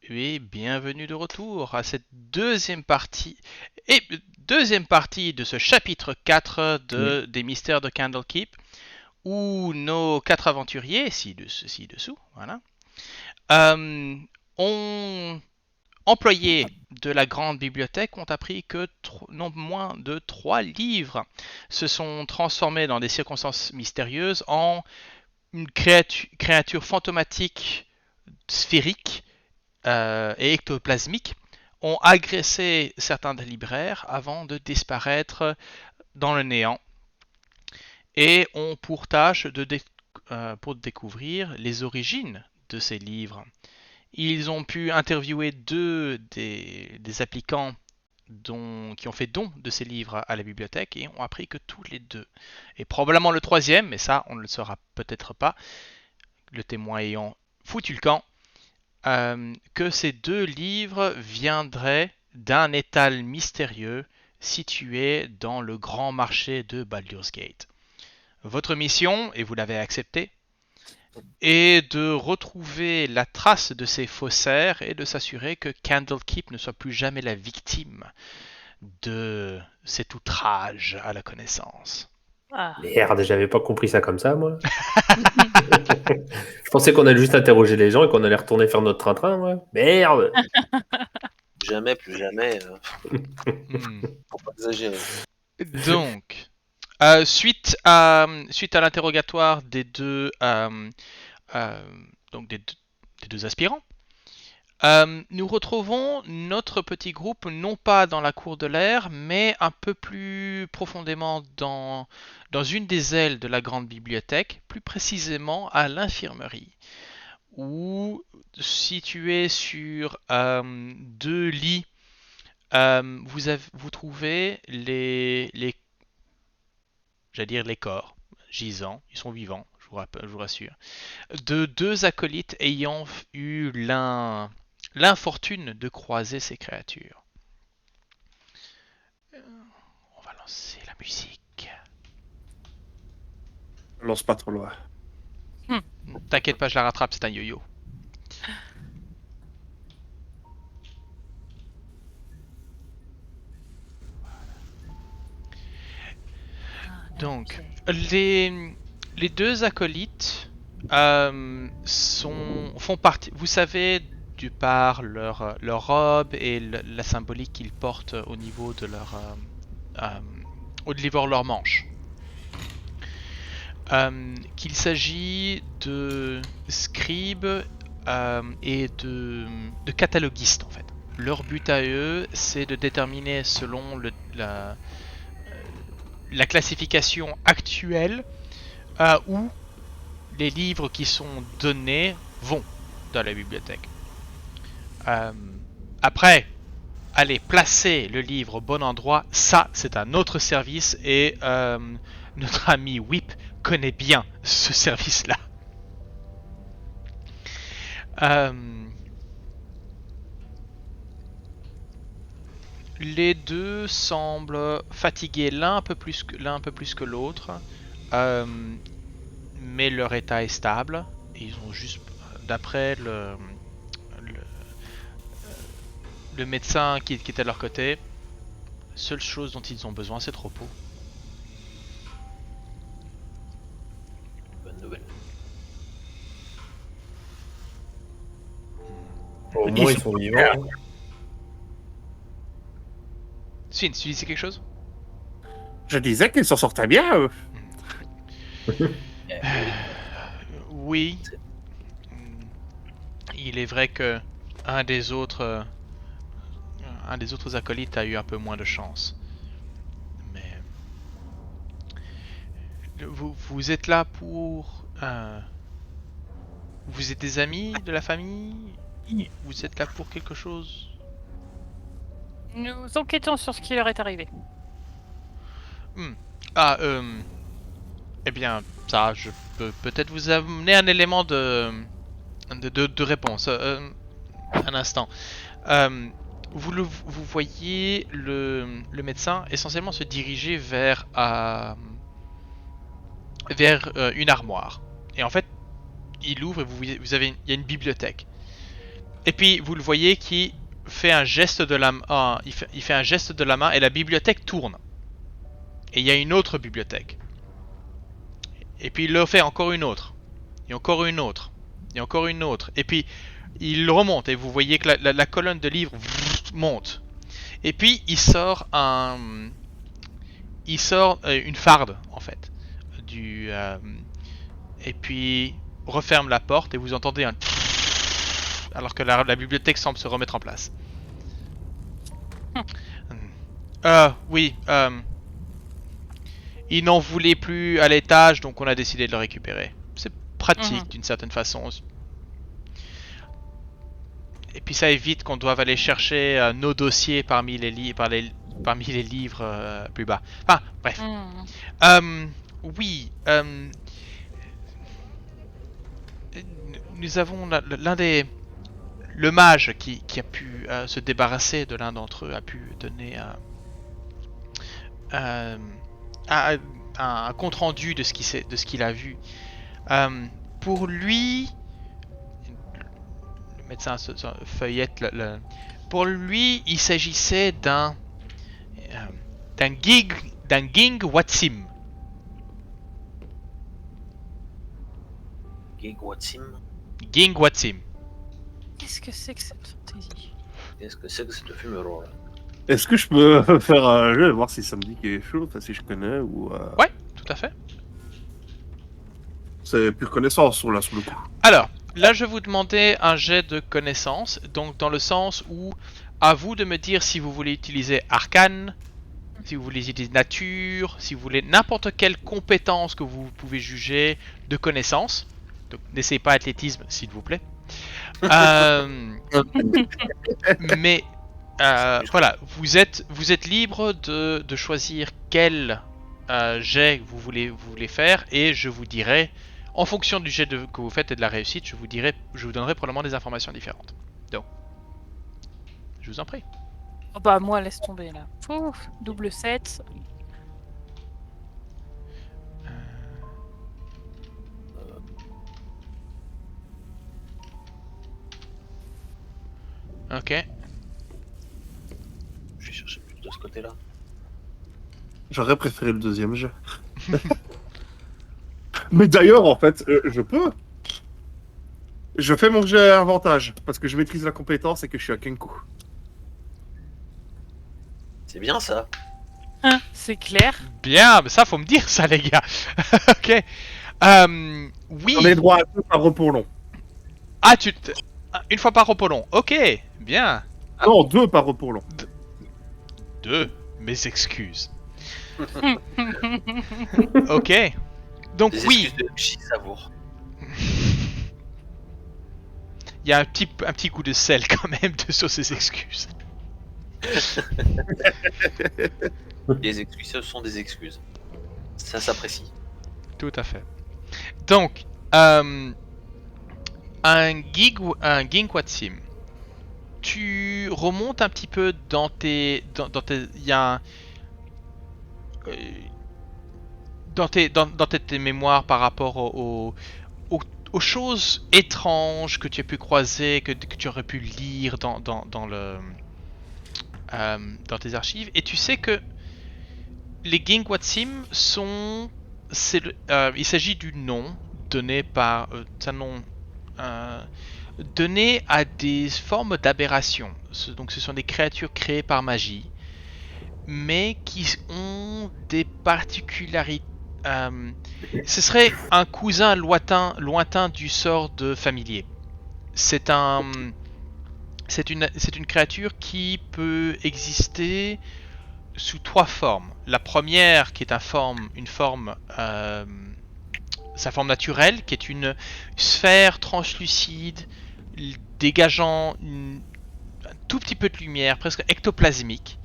et bienvenue de retour à cette deuxième partie de ce chapitre 4 Oui. des mystères de Candlekeep, où nos quatre aventuriers, ci-dessous, voilà, euh, ont employés de la grande bibliothèque ont appris que non moins de 3 livres se sont transformés dans des circonstances mystérieuses en une créature fantomatique sphérique et ectoplasmiques ont agressé certains des libraires avant de disparaître dans le néant et ont pour tâche pour découvrir les origines de ces livres. Ils ont pu interviewer deux des applicants qui ont fait don de ces livres à la bibliothèque et ont appris que tous les deux, et probablement le troisième, mais ça on ne le saura peut-être pas, le témoin ayant foutu le camp, que ces 2 livres viendraient d'un étal mystérieux situé dans le grand marché de Baldur's Gate. Votre mission, et vous l'avez accepté, est de retrouver la trace de ces faussaires et de s'assurer que Candlekeep ne soit plus jamais la victime de cet outrage à la connaissance. Ah. Merde, j'avais pas compris ça comme ça, moi. Je pensais qu'on allait juste interroger les gens et qu'on allait retourner faire notre train-train, moi. Merde. Jamais, plus jamais. Hmm. Faut pas exagérer. Donc, suite à l'interrogatoire euh, des deux aspirants, nous retrouvons notre petit groupe non pas dans la cour de l'air, mais un peu plus profondément dans une des ailes de la grande bibliothèque, plus précisément à l'infirmerie, où, situé sur 2 lits, vous trouvez j'allais dire les corps gisants, ils sont vivants, je vous rassure, de 2 acolytes ayant eu l'infortune de croiser ces créatures. On va lancer la musique. Lance pas trop loin. T'inquiète pas, je la rattrape, c'est un yo-yo. Donc, les 2 acolytes font partie, vous savez, du par leur robe et la symbolique qu'ils portent au niveau de au niveau de leur manche. Qu'il s'agit de scribes et de cataloguistes en fait. Leur but à eux, c'est de déterminer selon la classification actuelle où les livres qui sont donnés vont dans la bibliothèque. Après, aller placer le livre au bon endroit, ça c'est un autre service et notre ami Whip connaît bien ce service-là. Les deux semblent fatigués l'un un peu plus que l'autre, mais leur état est stable. Et ils ont juste, d'après le médecin qui était à leur côté, la seule chose dont ils ont besoin, c'est de repos. Bonne nouvelle. Au moins, ils sont vivants. Swin, tu disais quelque chose? Je disais qu'ils s'en sortaient bien, eux. Oui. Il est vrai que un des autres acolytes a eu un peu moins de chance. Mais vous êtes là pour... vous êtes des amis de la famille? Vous êtes là pour quelque chose? Nous enquêtons sur ce qui leur est arrivé. Ah, eh bien, ça, je peux peut-être vous amener un élément de réponse. Un instant. Vous voyez le médecin essentiellement se diriger vers une armoire. Et en fait, il ouvre et il y a une bibliothèque. Et puis vous le voyez qui fait un geste de la main. Il fait un geste de la main et la bibliothèque tourne. Et il y a une autre bibliothèque. Et puis il le fait encore une autre. Et encore une autre. Et encore une autre. Et puis il remonte et vous voyez que la colonne de livres monte. Et puis il sort une farde en fait. Et puis referme la porte et vous entendez un alors que la bibliothèque semble se remettre en place. Oui. Il n'en voulait plus à l'étage, donc on a décidé de le récupérer. C'est pratique d'une certaine façon. Et puis ça évite qu'on doive aller chercher nos dossiers parmi les livres plus bas. Enfin, bref. Oui. Nous avons le mage qui a pu se débarrasser de l'un d'entre eux a pu donner un compte rendu de ce qu'il a vu. Pour lui, le médecin feuillette pour lui, il s'agissait d'un Ging Watsim. Ging Watsim. Qu'est-ce que c'est que cette fantaisie? Qu'est-ce que c'est que cette fumerola? Est-ce que je peux faire un jeu et voir si ça me dit quelque chose, enfin, si je connais ou... Ouais, tout à fait. C'est pure connaissance sur le coup. Alors, là je vais vous demander un jet de connaissance, donc dans le sens où à vous de me dire si vous voulez utiliser arcane, si vous voulez utiliser nature, si vous voulez n'importe quelle compétence que vous pouvez juger de connaissance. Donc n'essayez pas athlétisme s'il vous plaît. Mais voilà, vous êtes libre de choisir quel jet vous voulez faire et je vous dirai, en fonction du jet que vous faites et de la réussite, je vous donnerai probablement des informations différentes. Donc, je vous en prie. Oh bah moi laisse tomber là. Ouf, double 7. Ok. Je vais chercher plutôt de ce côté-là. J'aurais préféré le deuxième jeu. Mais d'ailleurs, en fait, je peux. Je fais mon jet à avantage, parce que je maîtrise la compétence et que je suis à Kenku. C'est bien ça. Hein, c'est clair. Bien, mais ça faut me dire ça les gars. Ok. Oui. On est droit à 2 par repos long. Ah une fois par repos long. Ok. Bien. Non, 2 par repos long. 2. Mes excuses. Ok. Donc Des oui. excuses de Chi Savour. Il y a un petit coup de sel quand même sur ces excuses. Les excuses, ce sont des excuses. Ça s'apprécie. Tout à fait. Donc, un Ginkwatsim. Tu remontes un petit peu dans tes, il y a dans tes mémoires par rapport aux choses étranges que tu as pu croiser, que tu aurais pu lire dans tes archives, et tu sais que les Ginkwatsim il s'agit du nom donné par donné à des formes d'aberration. Donc ce sont des créatures créées par magie, mais qui ont des particularités. Ce serait un cousin lointain du sort de familier. C'est une créature qui peut exister sous 3 formes. La première qui est sa forme naturelle, qui est une sphère translucide dégageant un tout petit peu de lumière, presque ectoplasmique,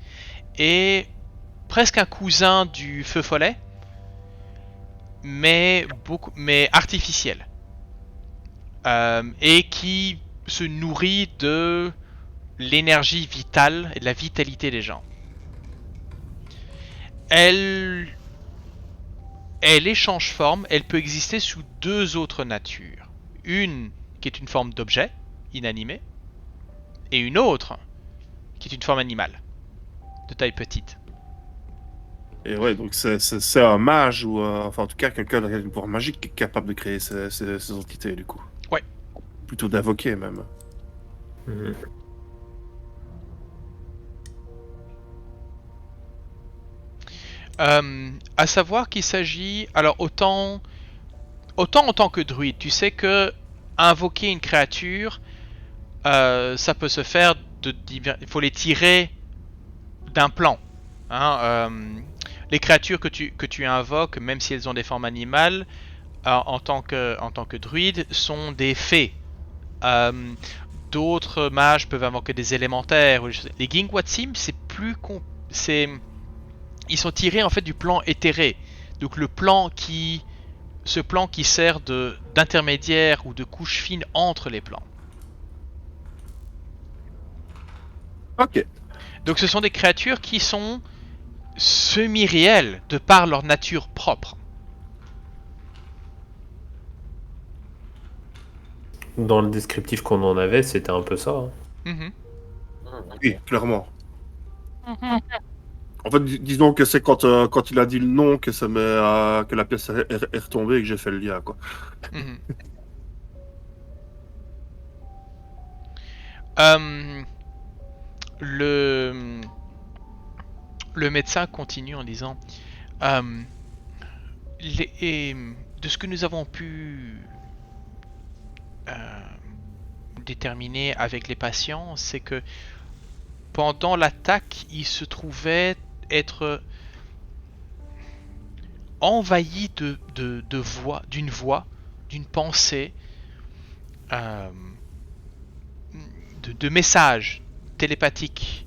et presque un cousin du feu follet, mais artificiel, et qui se nourrit de l'énergie vitale et de la vitalité des gens. Elle échange forme, elle peut exister sous 2 autres natures. Une qui est une forme d'objet inanimé, et une autre qui est une forme animale, de taille petite. Et ouais, donc c'est un mage ou enfin en tout cas quelqu'un avec une pouvoir magique qui est capable de créer ces entités du coup. Ouais. Plutôt d'invoquer même. Mhm. À savoir qu'il s'agit, alors autant en tant que druide, tu sais que invoquer une créature, ça peut se faire il faut les tirer d'un plan. Hein, les créatures que tu invoques, même si elles ont des formes animales, en tant que druide, sont des fées. D'autres mages peuvent invoquer des élémentaires. Les Gingwatsim, c'est plus ils sont tirés en fait du plan éthéré. Donc ce plan qui sert d'intermédiaire ou de couche fine entre les plans. Ok. Donc ce sont des créatures qui sont semi-réelles de par leur nature propre. Dans le descriptif qu'on en avait, c'était un peu ça. Hein. Mhm. Oui, clairement. Mhm. En fait, disons que c'est quand il a dit le nom que ça que la pièce est retombée et que j'ai fait le lien quoi. Mhm. Euh, le médecin continue en disant euh, de ce que nous avons pu déterminer avec les patients, c'est que pendant l'attaque, ils se trouvaient être envahis d'une voix, d'une pensée, euh, de messages télépathiques,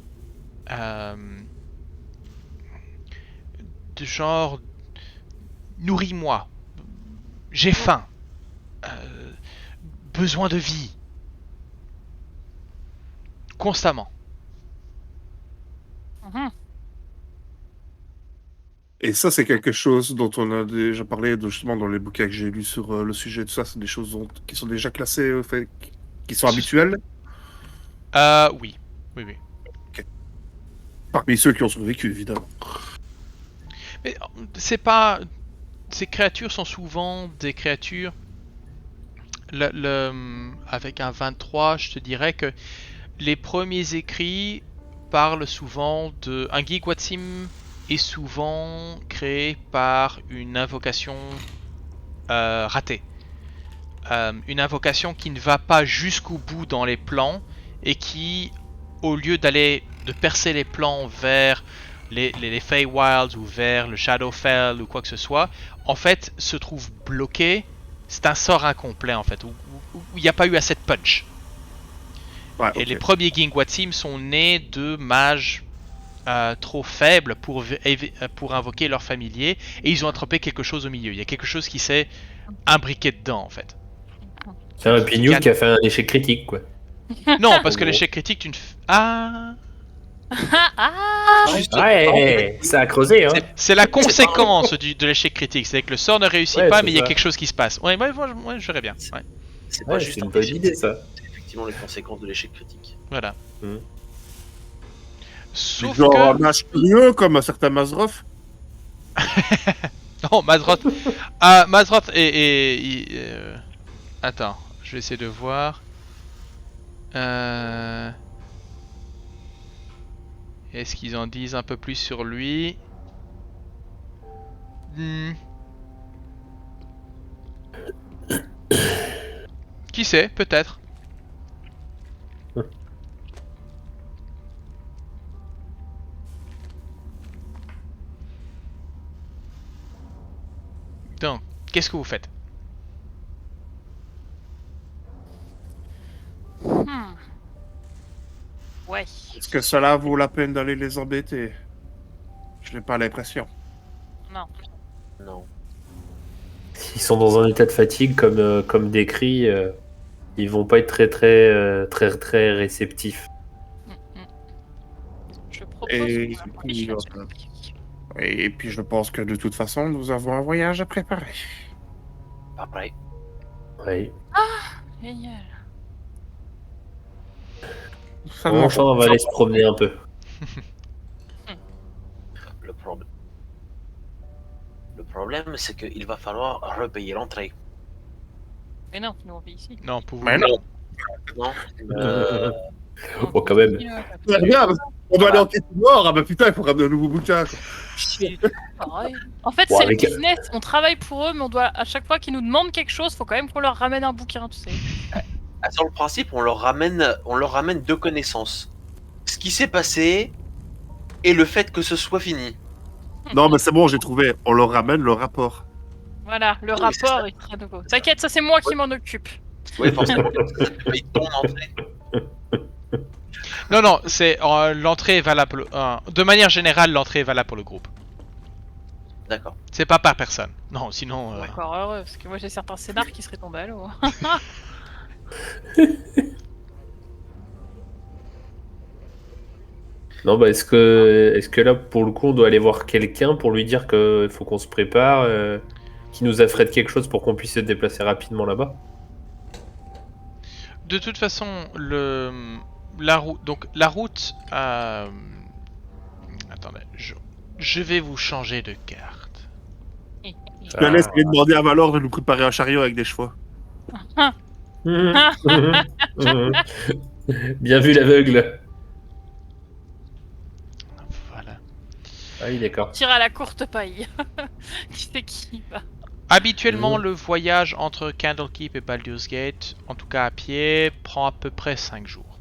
de genre nourris-moi, j'ai faim, besoin de vie, constamment. Mhm. Et ça, c'est quelque chose dont on a déjà parlé justement dans les bouquins que j'ai lus sur le sujet. Tout ça, c'est des choses qui sont déjà classées, qui sont habituelles Oui, oui, oui. parmi ceux qui ont survécu, évidemment. Mais c'est pas. Ces créatures sont souvent des créatures. Avec un 23, je te dirais que les premiers écrits parlent souvent de. Un Gigwatsim est souvent créé par une invocation ratée. Une invocation qui ne va pas jusqu'au bout dans les plans et qui, au lieu de percer les plans vers les Feywilds ou vers le Shadowfell ou quoi que ce soit, en fait, se trouve bloqué. C'est un sort incomplet en fait, où il n'y a pas eu assez de punch. Ouais, Et ok. les premiers Gingwatsim sont nés de mages trop faibles pour invoquer leurs familiers, et ils ont attrapé quelque chose au milieu. Il y a quelque chose qui s'est imbriqué dedans en fait. C'est un pignou qui a fait un échec critique, quoi. Non, parce que En gros. l'échec critique, Ah, Ah, Justement, Ouais, ça a creusé, hein. c'est la conséquence de l'échec critique. C'est que le sort ne réussit Ouais, pas, c'est mais il y a ça. quelque chose qui se passe. Ouais, je verrais bien. Ouais, c'est pas Ouais, juste c'est un une bonne échec, idée, ça. c'est effectivement les conséquences de l'échec critique. voilà. Mhm. Sauf Genre un que. mage curieux comme un certain Mazrov. Non, Mazroth. Mazroth Attends, je vais essayer de voir. Est-ce qu'ils en disent un peu plus sur lui? Qui sait, peut-être. Donc, qu'est-ce que vous faites? Hmm. Ouais. Est-ce que cela vaut la peine d'aller les embêter? Je n'ai pas l'impression. Non. Non. S'ils sont dans un état de fatigue comme décrit, ils vont pas être très réceptifs. Mm, mm. Je propose Et qu'on puis, réfléchisse à ce et puis je pense que de toute façon, nous avons un voyage à préparer. Pareil. Oui. Génial. Ça mange. Enfin, on va aller se promener un peu. Le problème. Le problème, c'est qu'il va falloir repayer l'entrée. Mais non, nous on vit ici. Non, pour vous. Mais non. Non Bon, quand même. Regarde, on doit aller enquêter dehors. Ah bah putain, il faut ramener un nouveau bouquin. Pareil. En fait, Bon, c'est avec- le business. On travaille pour eux, mais on doit à chaque fois qu'ils nous demandent quelque chose, faut quand même qu'on leur ramène un bouquin, tu sais. Sur le principe, on leur ramène deux connaissances. Ce qui s'est passé et le fait que ce soit fini. Non, mais c'est bon, j'ai trouvé. On leur ramène le rapport. Voilà, le Oui, c'est rapport ça. est très nouveau. T'inquiète, ça c'est moi qui m'en occupe. Oui, forcément. Paye ton entrée. Non, c'est l'entrée est valable. De manière générale, l'entrée est valable pour le groupe. D'accord. C'est pas par personne. Non, sinon. Encore heureux, parce que moi j'ai certains scénars qui seraient tombés à l'eau. Non, bah est-ce que là, pour le coup, on doit aller voir quelqu'un pour lui dire qu'il faut qu'on se prépare, qu'il nous affrète quelque chose pour qu'on puisse se déplacer rapidement là-bas? De toute façon, la route. Donc la route. Attendez, je vais vous changer de carte. Je te laisse aller demander à Valor de nous préparer un chariot avec des chevaux. Bien vu l'aveugle. Voilà. Ah oui, d'accord. Tire à la courte paille. Qui c'est qui va Habituellement, le voyage entre Candlekeep et Baldur's Gate, en tout cas à pied, prend à peu près 5 jours.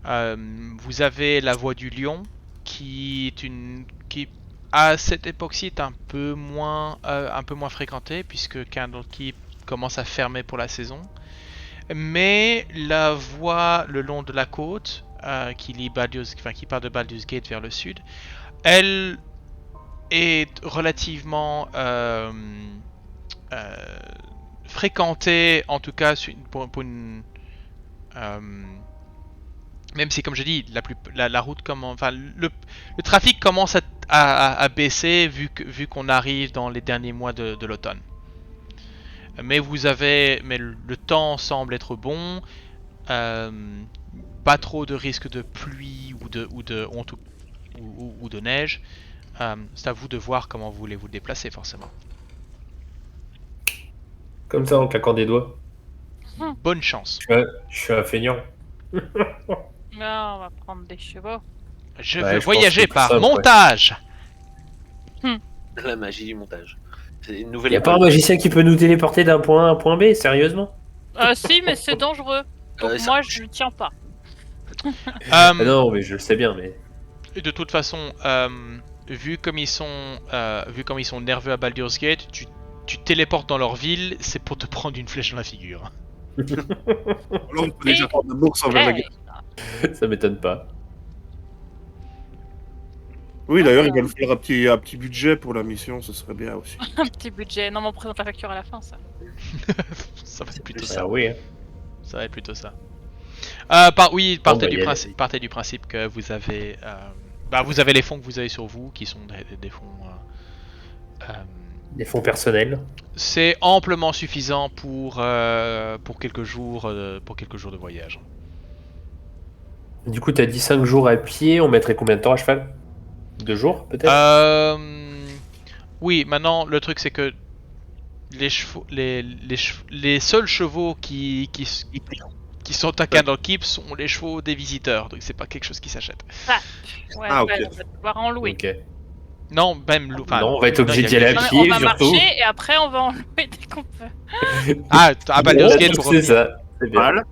Vous avez la voie du Lion, qui à cette époque-ci est un peu moins fréquentée, puisque Candlekeep commence à fermer pour la saison. Mais la voie le long de la côte, qui part de Baldur's Gate vers le sud, elle est relativement fréquentée, en tout cas pour une même si, comme je dis, la route commence, enfin le trafic commence à baisser vu qu'on arrive dans les derniers mois de l'automne. Mais le temps semble être bon. Pas trop de risque de pluie ou de neige. C'est à vous de voir comment vous voulez vous déplacer, forcément. Comme ça, en claquant des doigts. Bonne chance. Je suis un feignant. Non, on va prendre des chevaux. Je Ouais, veux je pense voyager que c'est par simple, ouais. montage. La magie du montage. C'est une Y nouvelle a pas un magicien qui peut nous téléporter d'un point A à un point B, sérieusement? Si, mais c'est dangereux. Donc ça- moi je tiens pas. Ah non, mais je le sais bien, mais... Et de toute façon, vu comme ils sont nerveux à Baldur's Gate, tu téléportes dans leur ville, c'est pour te prendre une flèche dans la figure. Alors, il faut déjà prendre la bourse envers la Hey, guerre. ça m'étonne pas. Oui, d'ailleurs, il va nous faire un petit budget pour la mission, ce serait bien aussi. un petit budget. Non, mais on présente la facture à la fin, ça. Ça va être plutôt plus ça. Ah oui, hein. Ça va être plutôt ça. Partez du principe que vous avez, vous avez les fonds que vous avez sur vous, qui sont des fonds. Des fonds personnels. C'est amplement suffisant pour quelques jours de voyage. Du coup, t'as dit 5 jours à pied, on mettrait combien de temps à cheval? 2 jours, peut-être? Oui, maintenant le truc c'est que les seuls chevaux qui sont à Candlekeep sont les chevaux des visiteurs, donc c'est pas quelque chose qui s'achète. Ouais, Ah, ok. ouais, on va devoir en louer. Ok. Non, même Non, on va être obligé d'y aller à Non, mais pied, on va surtout. marcher et après on va en louer dès qu'on peut. à Baldur's Gate pour c'est revenir. ça. C'est bien. Cheval.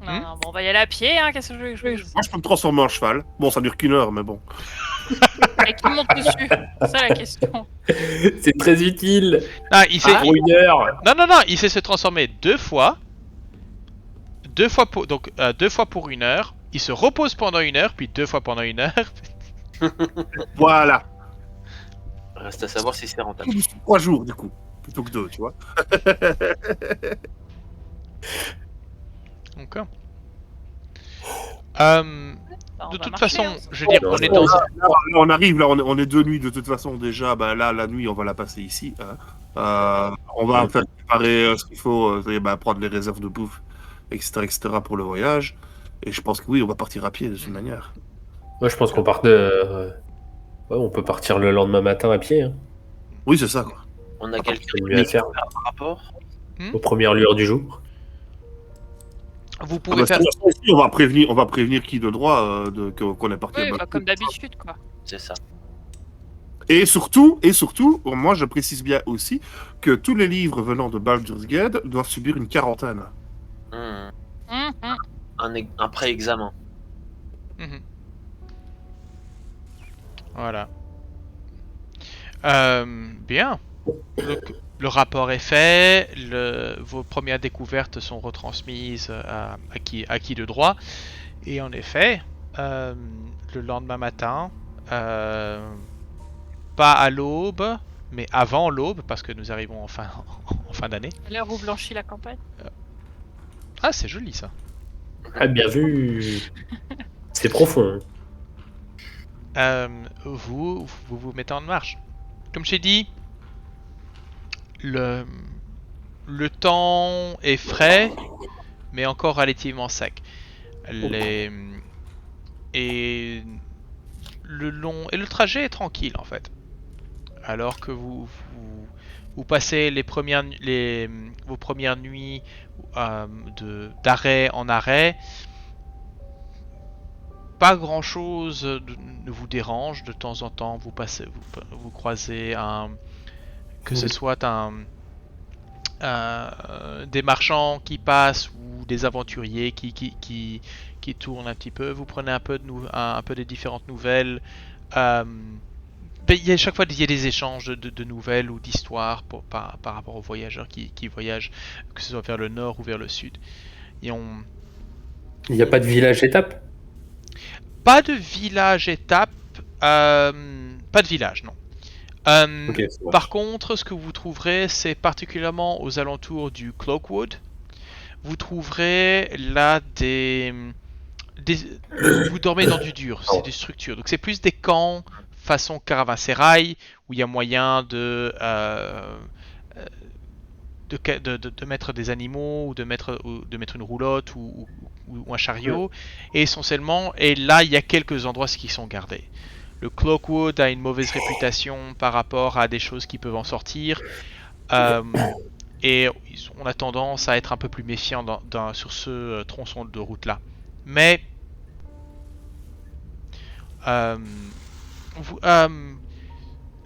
Non, non, bon, on va y aller à pied, hein. Qu'est-ce que je vais Moi, je peux me transformer en cheval. Bon, ça dure qu'une heure, mais bon. Et qui monte dessus C'est ça la question. C'est très utile. Ah, il sait, Pour 1 heure. non, il sait se transformer 2 fois. 2 fois pour 1 heure. Il se repose pendant 1 heure, puis 2 fois pendant 1 heure. Voilà. Reste à savoir si c'est rentable. 3 jours, du coup, plutôt que 2, tu vois. Donc, Bah, on de va toute marcher, façon, hein. je veux dire, on est dans. Là, on arrive, là, on est 2 nuits de toute façon déjà. Bah, là, la nuit, on va la passer ici. Hein. On va faire préparer ce qu'il faut, prendre les réserves de bouffe. etc., pour le voyage. Et je pense que oui, on va partir à pied de toute manière. Moi, je pense qu'on part ouais, on peut partir le lendemain matin à pied, hein. Oui, c'est ça, quoi. On a Pas quelqu'un de mieux à faire par rapport. aux premières lueurs du jour. Vous Ah pouvez bah, faire. de toute façon, ici, on va prévenir qui de droit qu'on est parti à Oui, bah, Baldur's comme Gate. d'habitude, quoi. C'est ça. Et surtout, moi je précise bien aussi que tous les livres venant de Baldur's Gate doivent subir une quarantaine. Hmm. Mhm. Un pré-examen. Mhm. Voilà. Bien. Le rapport est fait, vos premières découvertes sont retransmises à qui de droit. Et en effet, le lendemain matin, pas à l'aube, mais avant l'aube, parce que nous arrivons en fin d'année. À l'heure où blanchit la campagne. Ah, c'est joli ça. Ah, bien vu. C'est profond. Vous mettez en marche. Comme je t'ai dit, le temps est frais, mais encore relativement sec. Et le trajet est tranquille en fait. Alors que vous passez vos premières nuits d'arrêt en arrêt, pas grand chose ne vous dérange. De temps en temps, vous croisez que ce soit des marchands qui passent ou des aventuriers qui tournent un petit peu. Vous prenez un peu des différentes nouvelles. Il y a chaque fois il y a des échanges de nouvelles ou d'histoires par rapport aux voyageurs qui voyagent, que ce soit vers le nord ou vers le sud. Et Il n'y a pas de village étape? pas de village étape, pas de village, non. Ok, ça marche. Par contre, ce que vous trouverez, c'est particulièrement aux alentours du Cloakwood, vous trouverez là vous dormez dans du dur, c'est des structures. Donc c'est plus des camps façon caravansérail où il y a moyen de mettre des animaux ou de mettre une roulotte ou un chariot. Et essentiellement, et là il y a quelques endroits qui sont gardés. Le Cloakwood a une mauvaise réputation par rapport à des choses qui peuvent en sortir. Et on a tendance à être un peu plus méfiant sur ce tronçon de route là. Mais la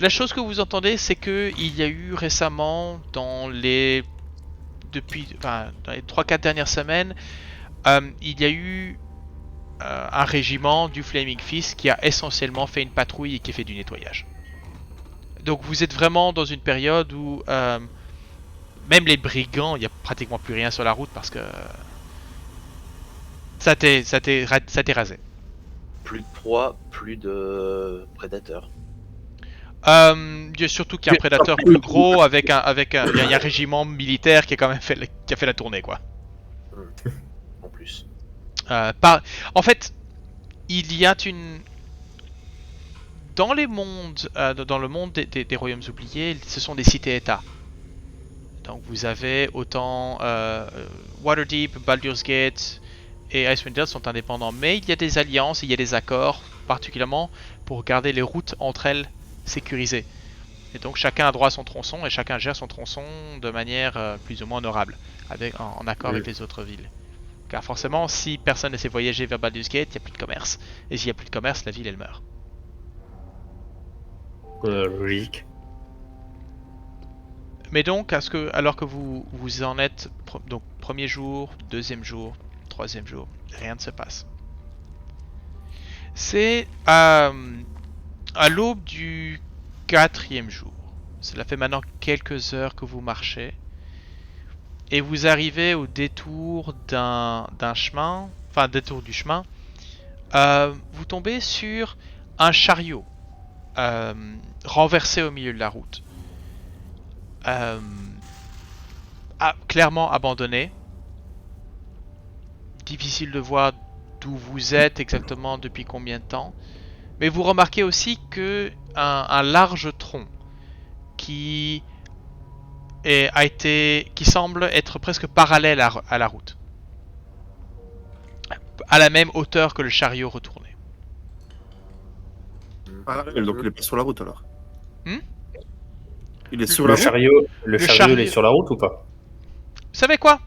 chose que vous entendez, c'est que il y a eu récemment dans les 3-4 dernières semaines, il y a eu un régiment du Flaming Fist qui a essentiellement fait une patrouille et qui a fait du nettoyage. Donc vous êtes vraiment dans une période où même les brigands, il n'y a pratiquement plus rien sur la route parce que ça t'est rasé. Plus de proie, plus de prédateurs. Il y a surtout qu'il y a un prédateur plus gros il y a un régiment militaire qui a quand même fait la tournée quoi. En plus. En fait, il y a dans le monde des royaumes oubliés, ce sont des cités-états. Donc vous avez autant Waterdeep, Baldur's Gate et Icewind Dale sont indépendants, mais il y a des alliances, il y a des accords, particulièrement pour garder les routes entre elles sécurisées. Et donc chacun a droit à son tronçon et chacun gère son tronçon de manière plus ou moins honorable, en accord avec les autres villes. Car forcément, si personne ne sait voyager vers Baldur's Gate, il n'y a plus de commerce. Et s'il n'y a plus de commerce, la ville elle meurt. Logique. Mais donc, alors que vous en êtes, donc premier jour, deuxième jour, troisième jour, rien ne se passe. C'est à l'aube du quatrième jour. Cela fait maintenant quelques heures que vous marchez. Et vous arrivez au détour d'un chemin, enfin détour du chemin. Vous tombez sur un chariot renversé au milieu de la route. Clairement abandonné. Difficile de voir d'où vous êtes exactement, depuis combien de temps. Mais vous remarquez aussi que un large tronc qui semble être presque parallèle à la route. à la même hauteur que le chariot retourné. Ah, donc il est pas sur la route alors. Hmm. Il est sur Le la route. chariot, le Le chariot, il est chariot. sur la route ou pas? Vous savez quoi?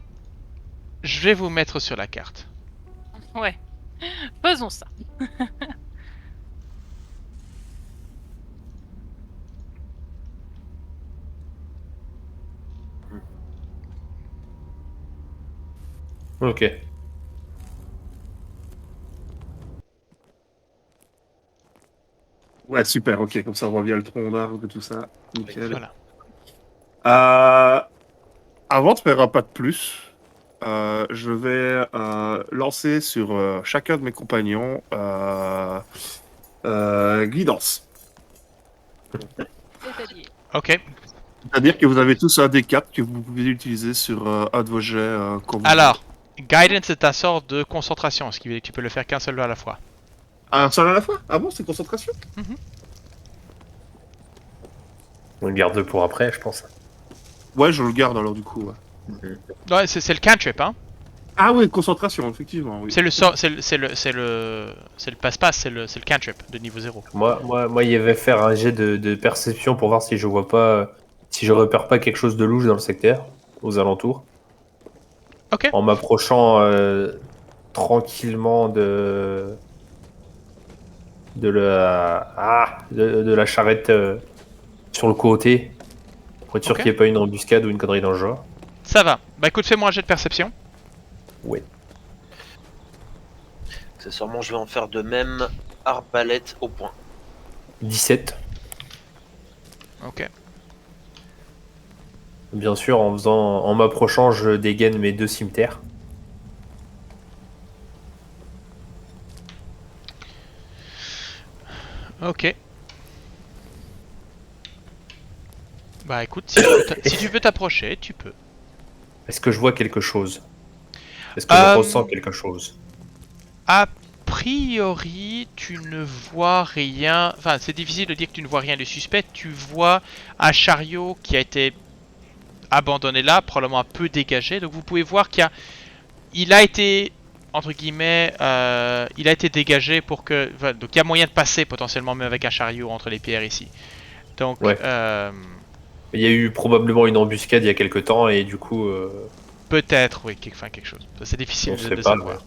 Je vais vous mettre sur la carte. Ouais. Faisons ça. Ok. Ouais, super, ok, comme ça on voit bien le tronc d'arbre et tout ça. Nickel. Voilà. Avant de faire un pas de plus, je vais lancer sur chacun de mes compagnons guidance. C'est-à-dire. Ok. C'est-à-dire que vous avez tous un D4 que vous pouvez utiliser sur un de vos jets quand vous Alors, Guidance est un sort de concentration, ce qui veut dire que tu peux le faire qu'un seul à la fois. un seul à la fois? Ah bon, c'est concentration? On le garde pour après, je pense. Ouais, je le garde alors du coup. Ouais. Ouais, c'est le cantrip, hein. Ah oui, concentration, effectivement. Oui. C'est le sort, c'est le passe-passe, c'est le cantrip de niveau 0. Moi, il y avait faire un jet de perception pour voir si je vois pas, si je repère pas quelque chose de louche dans le secteur, aux alentours. Ok. En m'approchant tranquillement de la charrette sur le côté, pour être sûr Ok. qu'il n'y ait pas une embuscade ou une connerie dans le genre. Ça va. Bah écoute, fais-moi un jet de perception. Ouais. Accessoirement, je vais en faire de même. Arbalète au point. 17. Ok. Bien sûr, en m'approchant, je dégaine mes 2 cimeterres. Ok. Bah écoute, si tu veux t'approcher, tu peux. Est-ce que je vois quelque chose? Est-ce que je ressens quelque chose? A priori, tu ne vois rien. Enfin, c'est difficile de dire que tu ne vois rien de suspect. Tu vois un chariot qui a été abandonné là, probablement un peu dégagé. Donc vous pouvez voir il a été entre guillemets, il a été dégagé pour que. Enfin, donc il y a moyen de passer potentiellement même avec un chariot entre les pierres ici. Donc Ouais. Il y a eu probablement une embuscade il y a quelque temps et du coup, peut-être oui, quelque chose. C'est difficile on de sait pas. savoir.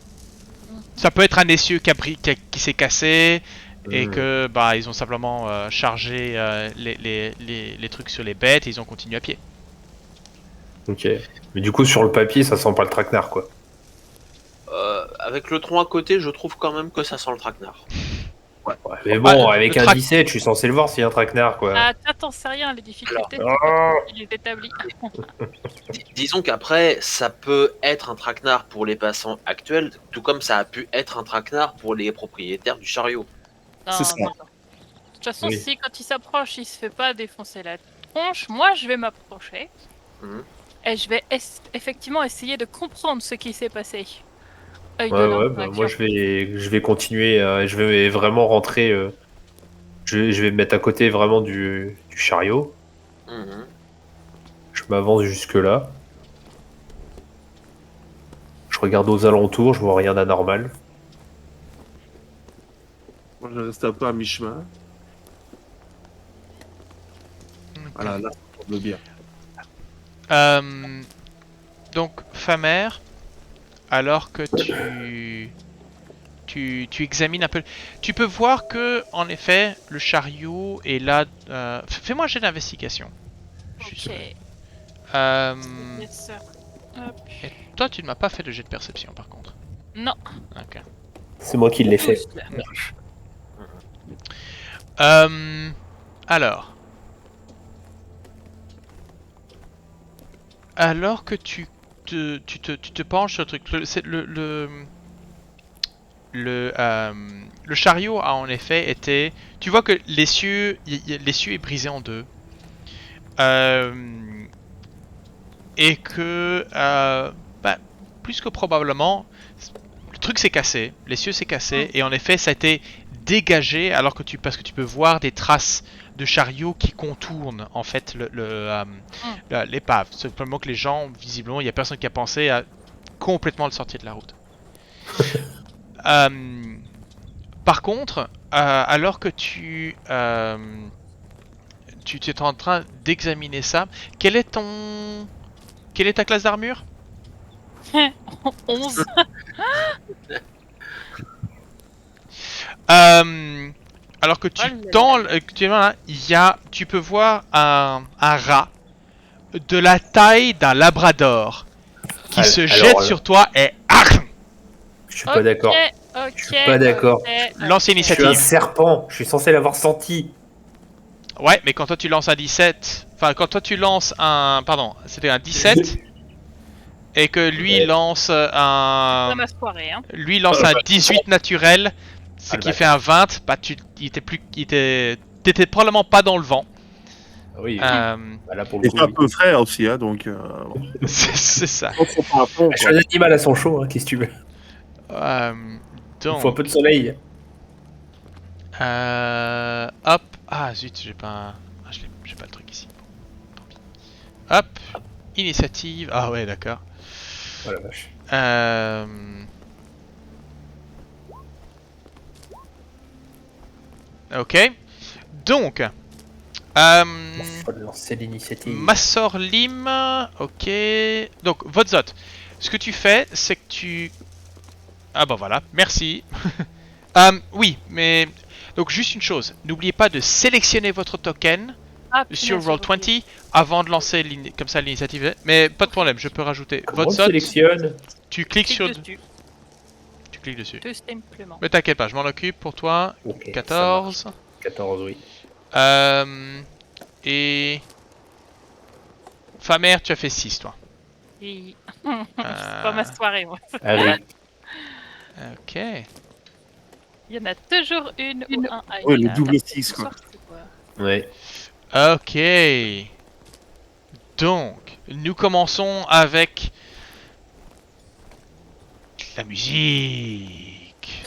Ça peut être un essieu qui s'est cassé et que bah ils ont simplement chargé les trucs sur les bêtes et ils ont continué à pied. Ok. Mais du coup, sur le papier, ça sent pas le traquenard, quoi. Avec le tronc à côté, je trouve quand même que ça sent le traquenard. Ouais, mais bon, Ah, avec le un 17, je suis censé le voir s'il y a un traquenard, quoi. Ah, t'en sais rien, les difficultés, Alors- c'est pas toi qui les établis. Disons qu'après, ça peut être un traquenard pour les passants actuels, tout comme ça a pu être un traquenard pour les propriétaires du chariot. Non, C'est ça. non, non. De toute façon, Oui. si quand il s'approche, il se fait pas défoncer la tronche, moi je vais m'approcher. Mhm. Et je vais effectivement essayer de comprendre ce qui s'est passé. Œil de Ouais, lynx, bah, action. moi je vais continuer, je vais vraiment rentrer, je vais me mettre à côté vraiment du chariot. Mhm. Je m'avance jusque là. Je regarde aux alentours, je vois rien d'anormal. Moi, je reste un peu à mi-chemin. Voilà, là, ça tombe bien. Donc Famer, alors que tu examines un peu, tu peux voir que en effet le chariot est là. Fais-moi un jet d'investigation. Ok. Yes, sir. Hop. Et toi, tu ne m'as pas fait de jet de perception par contre. Non. Ok. C'est moi qui l'ai fait. 12. Alors. Alors que tu te penches sur le truc, le chariot a en effet été. Tu vois que l'essieu est brisé en deux. Et que, plus que probablement, le truc s'est cassé, l'essieu s'est cassé, et en effet ça a été dégagé alors que parce que tu peux voir des traces de chariot qui contournent en fait l'épave. C'est simplement que les gens, visiblement, il n'y a personne qui a pensé à complètement le sortir de la route. Par contre, alors que tu es en train d'examiner ça, quelle est ta classe d'armure? 11. Alors que tu Oh là là tends, là. tu peux voir un rat de la taille d'un labrador qui se Alors jette là, sur toi et Je suis pas d'accord. Ok. Je suis pas d'accord. lance Je suis un initiative. serpent. Je suis censé l'avoir senti. Ouais, mais quand toi tu lances un 17, enfin quand toi tu lances un, pardon, c'était un 17 et que lui Ouais. lance un, Ça m'a foiré, hein. lui lance un 18 naturel, ce Ah, qui le fait un 20, bah t'étais probablement pas dans le vent. Ah oui. Euh, Bah, là pour Et le c'est coup. un peu frais aussi, hein, donc. c'est ça. Faut pas à fond, Je suis un animal à son chaud. Qu'est-ce que tu veux? Il faut un Donc, peu de soleil. hop, ah zut, j'ai pas, j'ai pas le truc ici. Tant pis. Hop, initiative, ah ouais d'accord. Oh la vache. Ok. Donc, Faut lancer l'initiative. Massor Lim. Ok. Donc, Vodzot. Ce que tu fais, c'est que tu. Ah bah voilà, merci. Oui, mais. Donc, juste une chose. N'oubliez pas de sélectionner votre token Ah, sur punaise, j'ai oublié. Roll20 avant de lancer comme ça l'initiative. Mais pas de problème, je peux rajouter. Comment on Vodzot, sélectionne? tu cliques Clique sur. dessus, Tu cliques dessus. tout simplement. Mais t'inquiète pas, je m'en occupe pour toi. Ok, ça 14. marche. 14, oui. Et. Famère, tu as fait 6 toi. Et... C'est pas ma soirée, moi. Ah oui. Ok. Il y en a toujours une ou un à Ouais, une. le double 6, Ce quoi. soir, c'est quoi? Ouais. Ok. Donc, nous commençons avec la musique.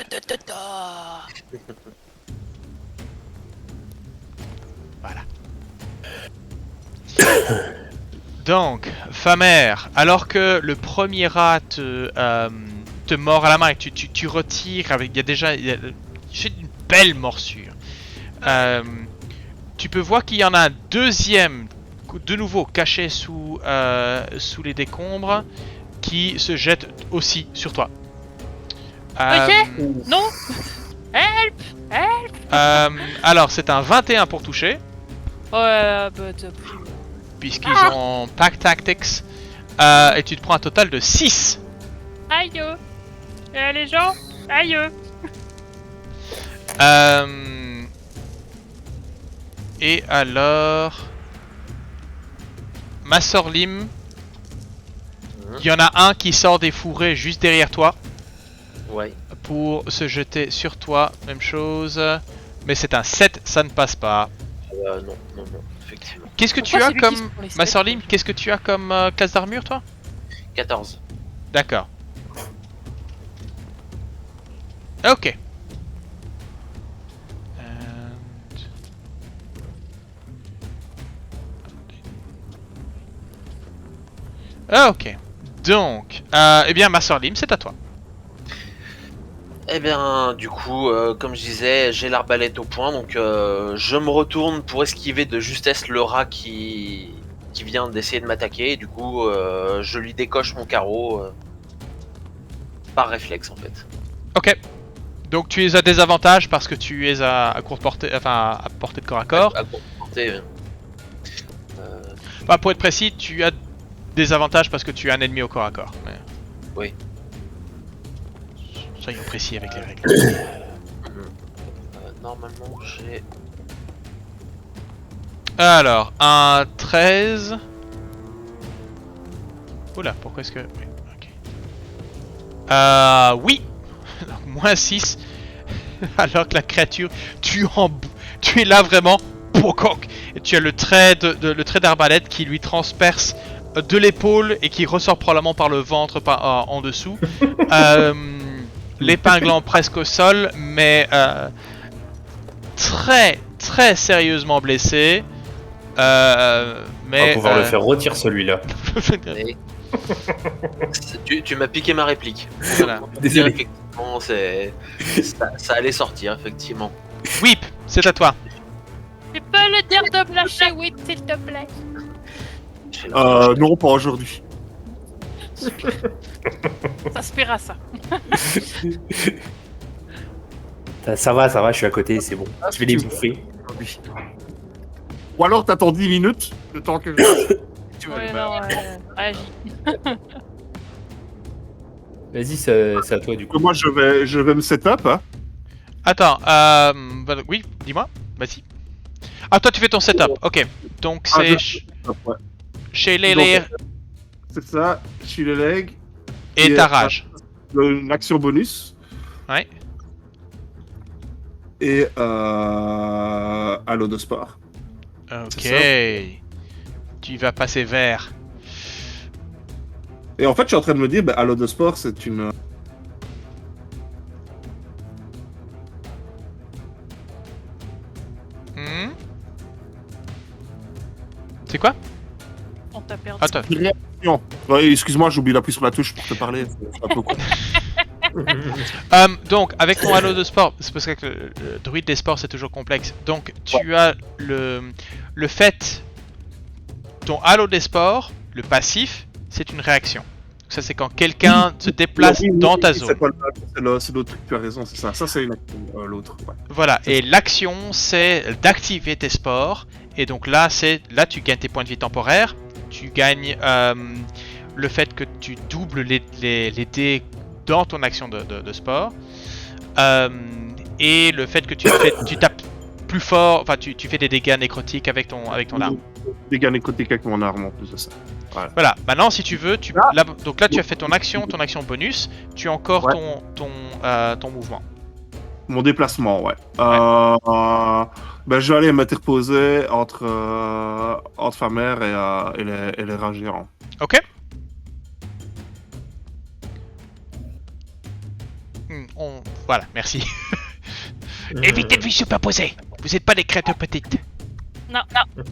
Voilà. Donc, Famère, alors que le premier rat te mord à la main et que tu retires avec, il y a déjà c'est une belle morsure. Tu peux voir qu'il y en a un deuxième, de nouveau caché sous les décombres, qui se jette aussi sur toi. Non. Help. Alors, c'est un 21 pour toucher, Ouais, puisqu'ils ont Pack Tactics, et tu te prends un total de 6. Aïe. Les gens. Aïe. Et alors... Massor Lim, il y en a un qui sort des fourrés juste derrière toi Ouais. pour se jeter sur toi, même chose. Mais c'est un 7, ça ne passe pas. Non, effectivement. Qu'est-ce que Pourquoi tu as c'est lui qui se comme... prend les Massor steaks Lim, qu'est-ce que tu as comme classe d'armure toi? 14. D'accord. Ok. Ok. Donc, eh bien, Massor Lim, c'est à toi. Eh bien, du coup, comme je disais, j'ai l'arbalète au point, donc je me retourne pour esquiver de justesse le rat qui vient d'essayer de m'attaquer. Et du coup, je lui décoche mon carreau par réflexe en fait. Ok. Donc tu es à désavantage parce que tu es à courte portée, enfin à portée de corps à corps. À courte portée, Bah, pour être précis, tu as des avantages parce que tu es un ennemi au corps à corps. Mais... Oui. Soyons précis avec les règles. Normalement, j'ai... Alors, un 13. Oula, pourquoi est-ce que... Oui, ok. Oui. Donc, moins 6. Alors que la créature, tu es là vraiment... Et tu as le trait d'arbalète qui lui transperce de l'épaule et qui ressort probablement par le ventre en dessous. L'épinglant presque au sol, mais très sérieusement blessé. On va Mais pouvoir le faire retirer celui-là. Mais... tu m'as piqué ma réplique. Voilà. Désolé. Effectivement, franchement, ça allait sortir, effectivement. Whip, c'est à toi. Tu peux le dire de lâcher, oui, s'il te plaît. Non, pas aujourd'hui. Ça aspire à ça. Ça va, je suis à côté, c'est bon. Je vais les bouffer. Aujourd'hui. Ou alors t'attends 10 minutes, le temps que je... Tu vois, Ouais, bah, non, réagis. Vas-y, c'est à toi du coup. moi, je vais me setup. Hein. Attends, oui, dis-moi, vas-y. Ah, toi tu fais ton setup, ok. Donc Ah, c'est Ouais. chez les Donc, c'est ça, je suis le leg. et ta rage. Une action bonus. Ouais. Et à l'eau de sport. Ok. C'est Tu vas passer vert. Et en fait, je suis en train de me dire, Halo de Sport, c'est une... Hmm. C'est quoi? On t'a perdu. Attends. réaction. Ouais, excuse-moi, j'oublie d'appuyer sur la touche pour te parler. C'est un peu con. Donc, avec ton halo de sport, c'est parce que le druide des sports c'est toujours complexe. Donc, tu as le fait, ton halo des sports, le passif, c'est une réaction. Ça, c'est quand quelqu'un se déplace Oui, dans ta c'est zone. pas c'est l'autre truc, tu as raison, c'est ça. Ça, c'est une action, l'autre. Ouais. Voilà. Et l'action, c'est d'activer tes sports. Et donc là, tu gagnes tes points de vie temporaires. Tu gagnes le fait que tu doubles les dés dans ton action de sport. Et le fait que tu tapes plus fort, enfin tu fais des dégâts nécrotiques avec ton arme. Dégâts nécrotiques avec mon arme en plus de ça. Voilà, maintenant si tu veux, donc là tu as fait ton action bonus, tu as encore Ouais. ton mouvement. Mon déplacement, ouais. Je vais aller m'interposer entre ma mère et les rats géants. Ok. Voilà, merci. Évitez de vous superposer. Vous n'êtes pas des créatures petites. Non, non.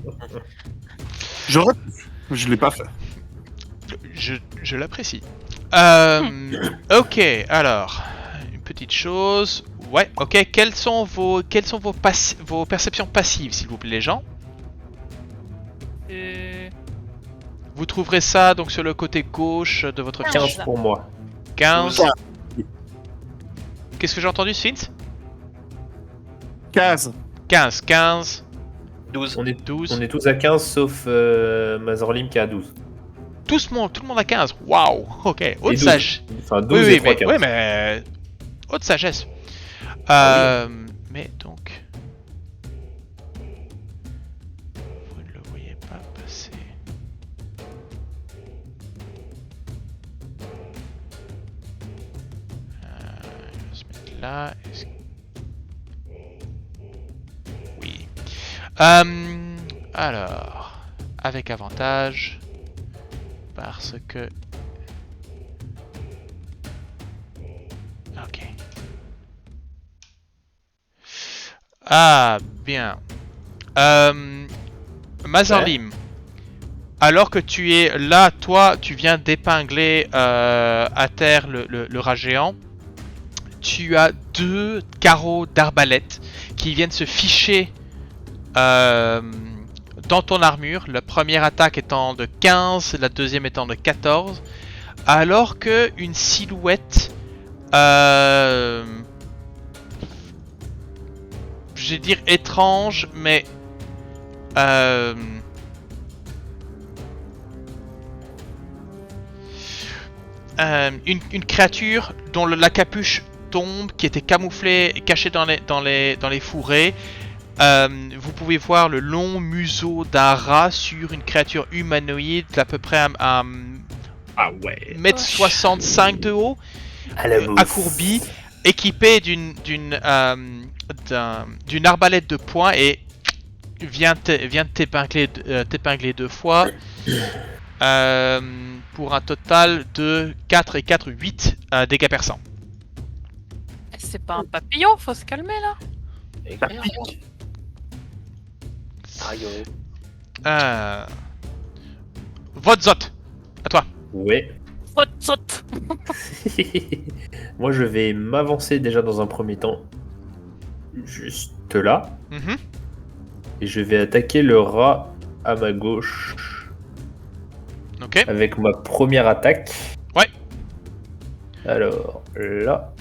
J'aurais pu. Je l'ai pas fait. Je l'apprécie. Ok, alors une petite chose. Ouais, ok. Quelles sont vos perceptions passives, s'il vous plaît, les gens? Vous trouverez ça donc sur le côté gauche de votre fiche. 15 pour moi. 15. Qu'est-ce que j'ai entendu, Sphinx? 15. 15. 12. On est 12. On est tous à 15 sauf Mazorlim qui est à 12. Tout le monde a 15. Waouh. Ok. Et Haute 12. sagesse. Enfin 12 Oui, et 3 15. oui, mais haute sagesse. Mais donc, vous ne le voyez pas passer. Il va se mettre là. Oui. Alors, avec avantage, parce que. Ok. Ah, bien. Mazarlim, alors que tu es là, toi, tu viens d'épingler à terre le rat géant. Tu as 2 carreaux d'arbalète qui viennent se ficher dans ton armure. La première attaque étant de 15, la deuxième étant de 14. Alors que une silhouette... je vais dire étrange, mais... une créature dont la capuche tombe, qui était camouflée et cachée dans les fourrés. Vous pouvez voir le long museau d'un rat sur une créature humanoïde d'à peu près à Ah ouais. 1m65 de haut, accroupi, équipé d'une arbalète de poing et vient de t'épingler 2 fois pour un total de 4 et 4, 8 dégâts perçants. C'est pas un papillon, faut se calmer là. Vodzot, à toi. Ouais. Vote. saute. Moi, je vais m'avancer déjà dans un premier temps. Juste là. Mhm. Et je vais attaquer le rat à ma gauche. Ok. Avec ma première attaque. Ouais. Alors, là.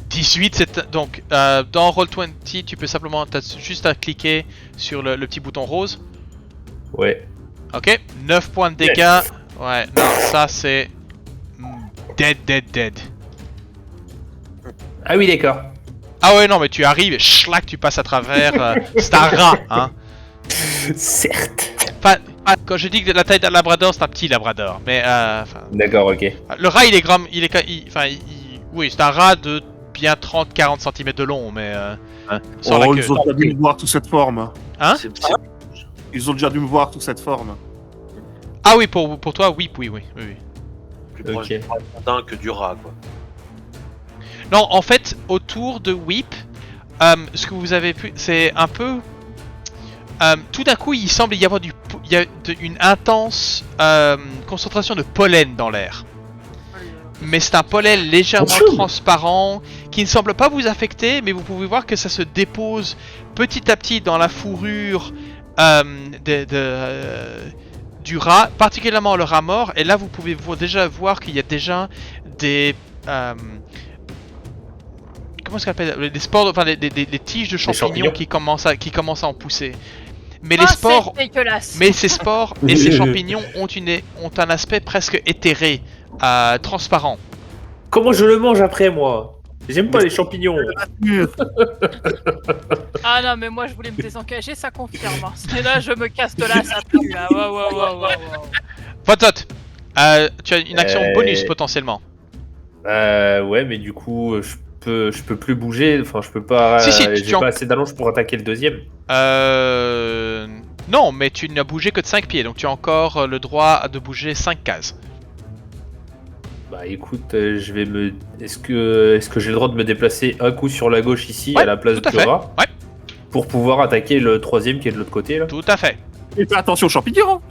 18, c'est donc dans Roll20, tu peux simplement juste à cliquer sur le petit bouton rose. Ouais. Ok, 9 points de dégâts. Yes. Ouais, non, ça c'est dead. Ah oui, d'accord. Ah ouais, non, mais tu arrives, et schlac, tu passes à travers. C'est un rat, hein. Certes. Enfin, quand je dis que la taille d'un labrador, c'est un petit labrador, mais enfin, D'accord, ok. le rat il est grand, oui, c'est un rat de bien 30-40 cm de long, mais sans la queue. Ils ont déjà dû me voir sous cette forme. Hein? Ils ont déjà dû me voir sous cette forme. Ah oui, pour toi, oui. Plus proche Ok. du rondin que du rat, quoi. Non, en fait, autour de Whip, ce que vous avez pu, c'est un peu. Tout d'un coup, il semble y avoir une intense concentration de pollen dans l'air. Mais c'est un pollen légèrement transparent qui ne semble pas vous affecter, mais vous pouvez voir que ça se dépose petit à petit dans la fourrure du rat, particulièrement le rat mort. Et là, vous pouvez déjà voir qu'il y a déjà des comment est-ce qu'on appelle des spores, enfin des tiges de champignons qui commencent à en pousser. Mais les spores, C'est dégueulasse. mais ces spores et ces champignons ont un aspect presque éthéré, transparent. Comment je le mange après, moi? J'aime pas les champignons. Ah non, mais moi je voulais me désengager, ça confirme. Hein. Et là, je me casse de là, ça pue là. Ouais. Votot, tu as une action bonus potentiellement. Ouais, mais du coup, je peux plus bouger. Enfin, je peux pas. Si, j'ai pas assez d'allonge pour attaquer le deuxième. Non, mais tu n'as bougé que de 5 pieds, donc tu as encore le droit de bouger 5 cases. Bah écoute, je vais me. Est-ce que j'ai le droit de me déplacer un coup sur la gauche ici Ouais, à la place tout à du fait. rat Ouais. Pour pouvoir attaquer le troisième qui est de l'autre côté là. Tout à fait. Et fais attention aux champignons.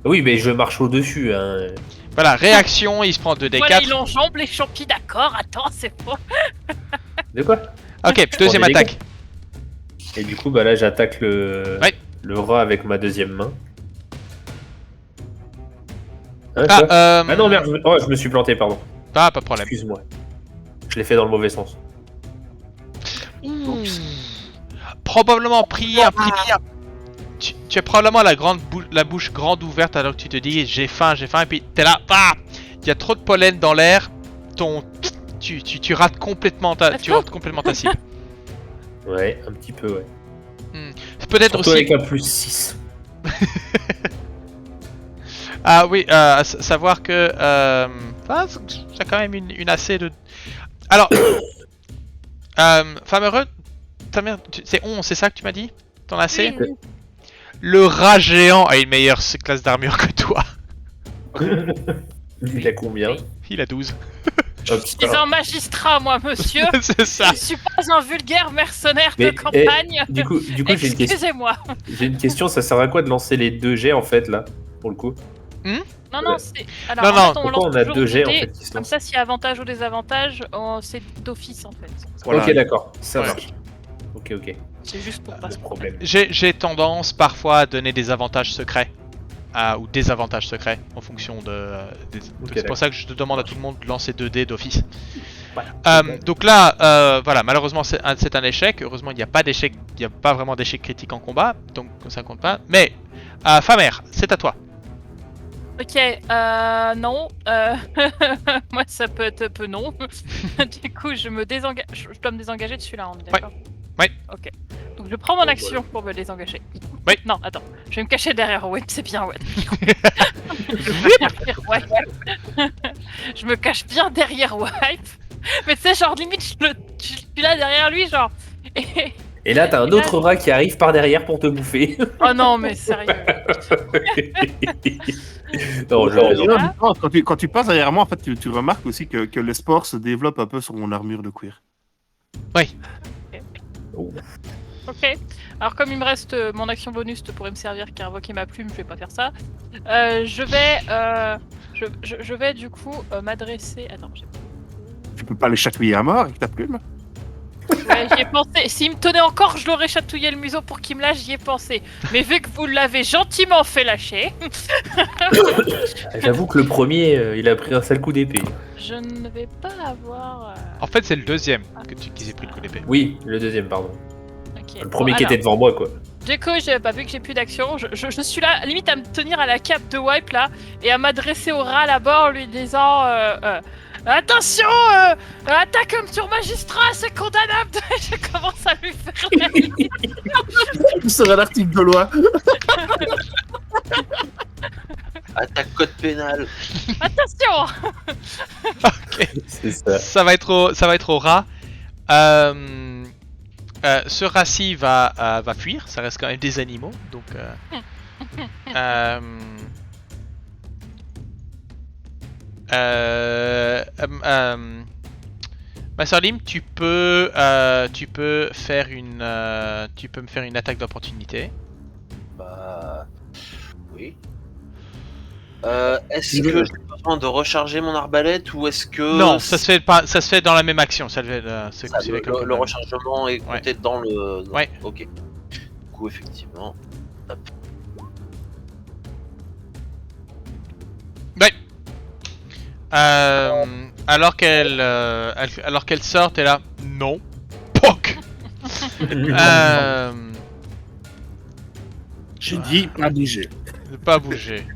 Oui, mais je marche au-dessus. Hein. Voilà, réaction, il se prend 2d4. Voilà, il enjambe les champis, d'accord. Attends, c'est faux. De quoi? Ok, deuxième prends des attaque. Et du coup, bah là, j'attaque le rat avec ma deuxième main. Hein, quoi Ah non, merde, je me suis planté, pardon. Ah, pas de problème. Excuse-moi. Je l'ai fait dans le mauvais sens. Probablement pris un petit. Tu as probablement la bouche grande ouverte alors que tu te dis j'ai faim, et puis t'es là, il y a trop de pollen dans l'air, tu rates complètement ta cible. Ouais, un petit peu, ouais. Peut-être Surtout aussi. avec un plus 6. Ah oui, savoir que j'ai quand même une assez de. Alors, femme heureuse, c'est 11, c'est ça que tu m'as dit? Ton AC? Oui. Le rat géant a une meilleure classe d'armure que toi. Il a combien? Il a 12. Oh, Je suis un magistrat, moi, monsieur. C'est ça. Je suis pas un vulgaire mercenaire Mais, de campagne. Du coup j'ai une question. Excusez-moi. J'ai une question, ça sert à quoi de lancer les 2 jets en fait là, pour le coup? Non, c'est. Alors, Non, en non, fait, on pourquoi lance on a toujours 2 jets en des dés. fait qui se Comme lancent? ça, s'il y a avantage ou désavantage, c'est d'office en fait. Voilà. Ok, d'accord, ça Ouais. marche. Ok. C'est juste pour Pas pas de se problème. J'ai tendance parfois à donner des avantages secrets. Ou des avantages secrets en fonction de. C'est pour ça que je te demande à tout le monde de lancer 2 dés d'office. Donc là, voilà, malheureusement c'est un échec. Heureusement il n'y a pas d'échec, il n'y a pas vraiment d'échec critique en combat, donc ça compte pas. Mais Famer, c'est à toi. Ok, non. Moi, ça peut être peu non. Du coup, je me désengage. Je dois me désengager de celui-là, on est d'accord? Ouais. Ok. Donc, je prends mon action pour me désengager. Ouais. Non, attends. Je vais me cacher derrière Whip, c'est bien, ouais. Ouais. Je me cache bien derrière Wipe. Mais tu sais, genre, limite, je suis là derrière lui, genre. Et là, t'as un autre rat qui arrive par derrière pour te bouffer. Oh non, mais sérieux. Non, je raisonne. Non, quand tu passes derrière moi, en fait, tu remarques aussi que les spores se développent un peu sur mon armure de cuir. Oui. Oh. Ok. Alors comme il me reste mon action bonus pourrait me servir qu'à invoquer ma plume, je vais pas faire ça. Je vais du coup m'adresser. Attends, Tu peux pas les chatouiller à mort avec ta plume? ouais, j'y ai pensé. S'il me tenait encore, je l'aurais chatouillé le museau pour qu'il me lâche, j'y ai pensé. Mais vu que vous l'avez gentiment fait lâcher, J'avoue que le premier, il a pris un sale coup d'épée. je ne vais pas avoir. En fait, c'est le deuxième qu'ils aient pris le coup d'épée. Oui, le deuxième, pardon. Ok. Le premier Bon, qui était devant moi, quoi. Du coup, vu que j'ai plus d'action, je suis là, limite à me tenir à la cape de Wipe là, et à m'adresser au rat là-bas en lui disant attention, attaque comme sur magistrat, c'est condamnable. Je commence à lui faire la liste. Ce serait l'article de loi. Attaque code pénal. Attention. C'est ça. Ça va être au rat. Ce rat-ci va fuir, ça reste quand même des animaux, donc... Massalim, tu peux faire tu peux me faire une attaque d'opportunité. Bah. Oui. Est-ce que j'ai besoin de recharger mon arbalète ou est-ce que. Non, ça se fait pas, ça se fait dans la même action. C'est Ça, considéré comme le rechargement est compté dans le. Ouais. Ok. Du coup, effectivement. Hop. Ouais. Alors qu'elle sort, t'es là. Non. Poc. J'ai dit pas bouger. Ne pas bouger.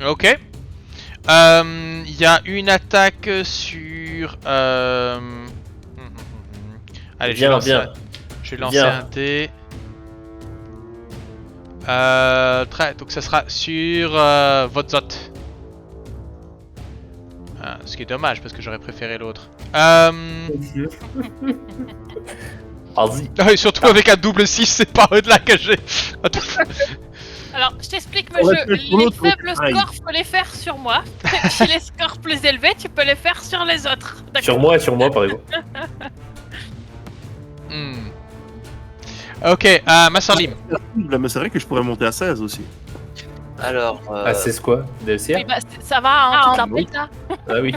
Ok. Il y a une attaque sur. Allez, Viens. je vais lancer Viens. un dé. Donc ça sera sur Vodzot. Ce qui est dommage parce que j'aurais préféré l'autre. Vas-y. Et surtout avec un double 6, c'est pas au-delà que j'ai. Alors, je t'explique le Ouais, jeu. c'est pour Les l'autre, faibles pareil. scores, faut les faire sur moi. Si les scores plus élevés, tu peux les faire sur les autres. D'accord. Sur moi, par exemple. Ok, Massalim. Mais c'est vrai que je pourrais monter à 16 aussi. Alors. Ah, c'est quoi DLC? Oui, bah, ça va, hein, tu te la oui. payes, ça. Ah oui.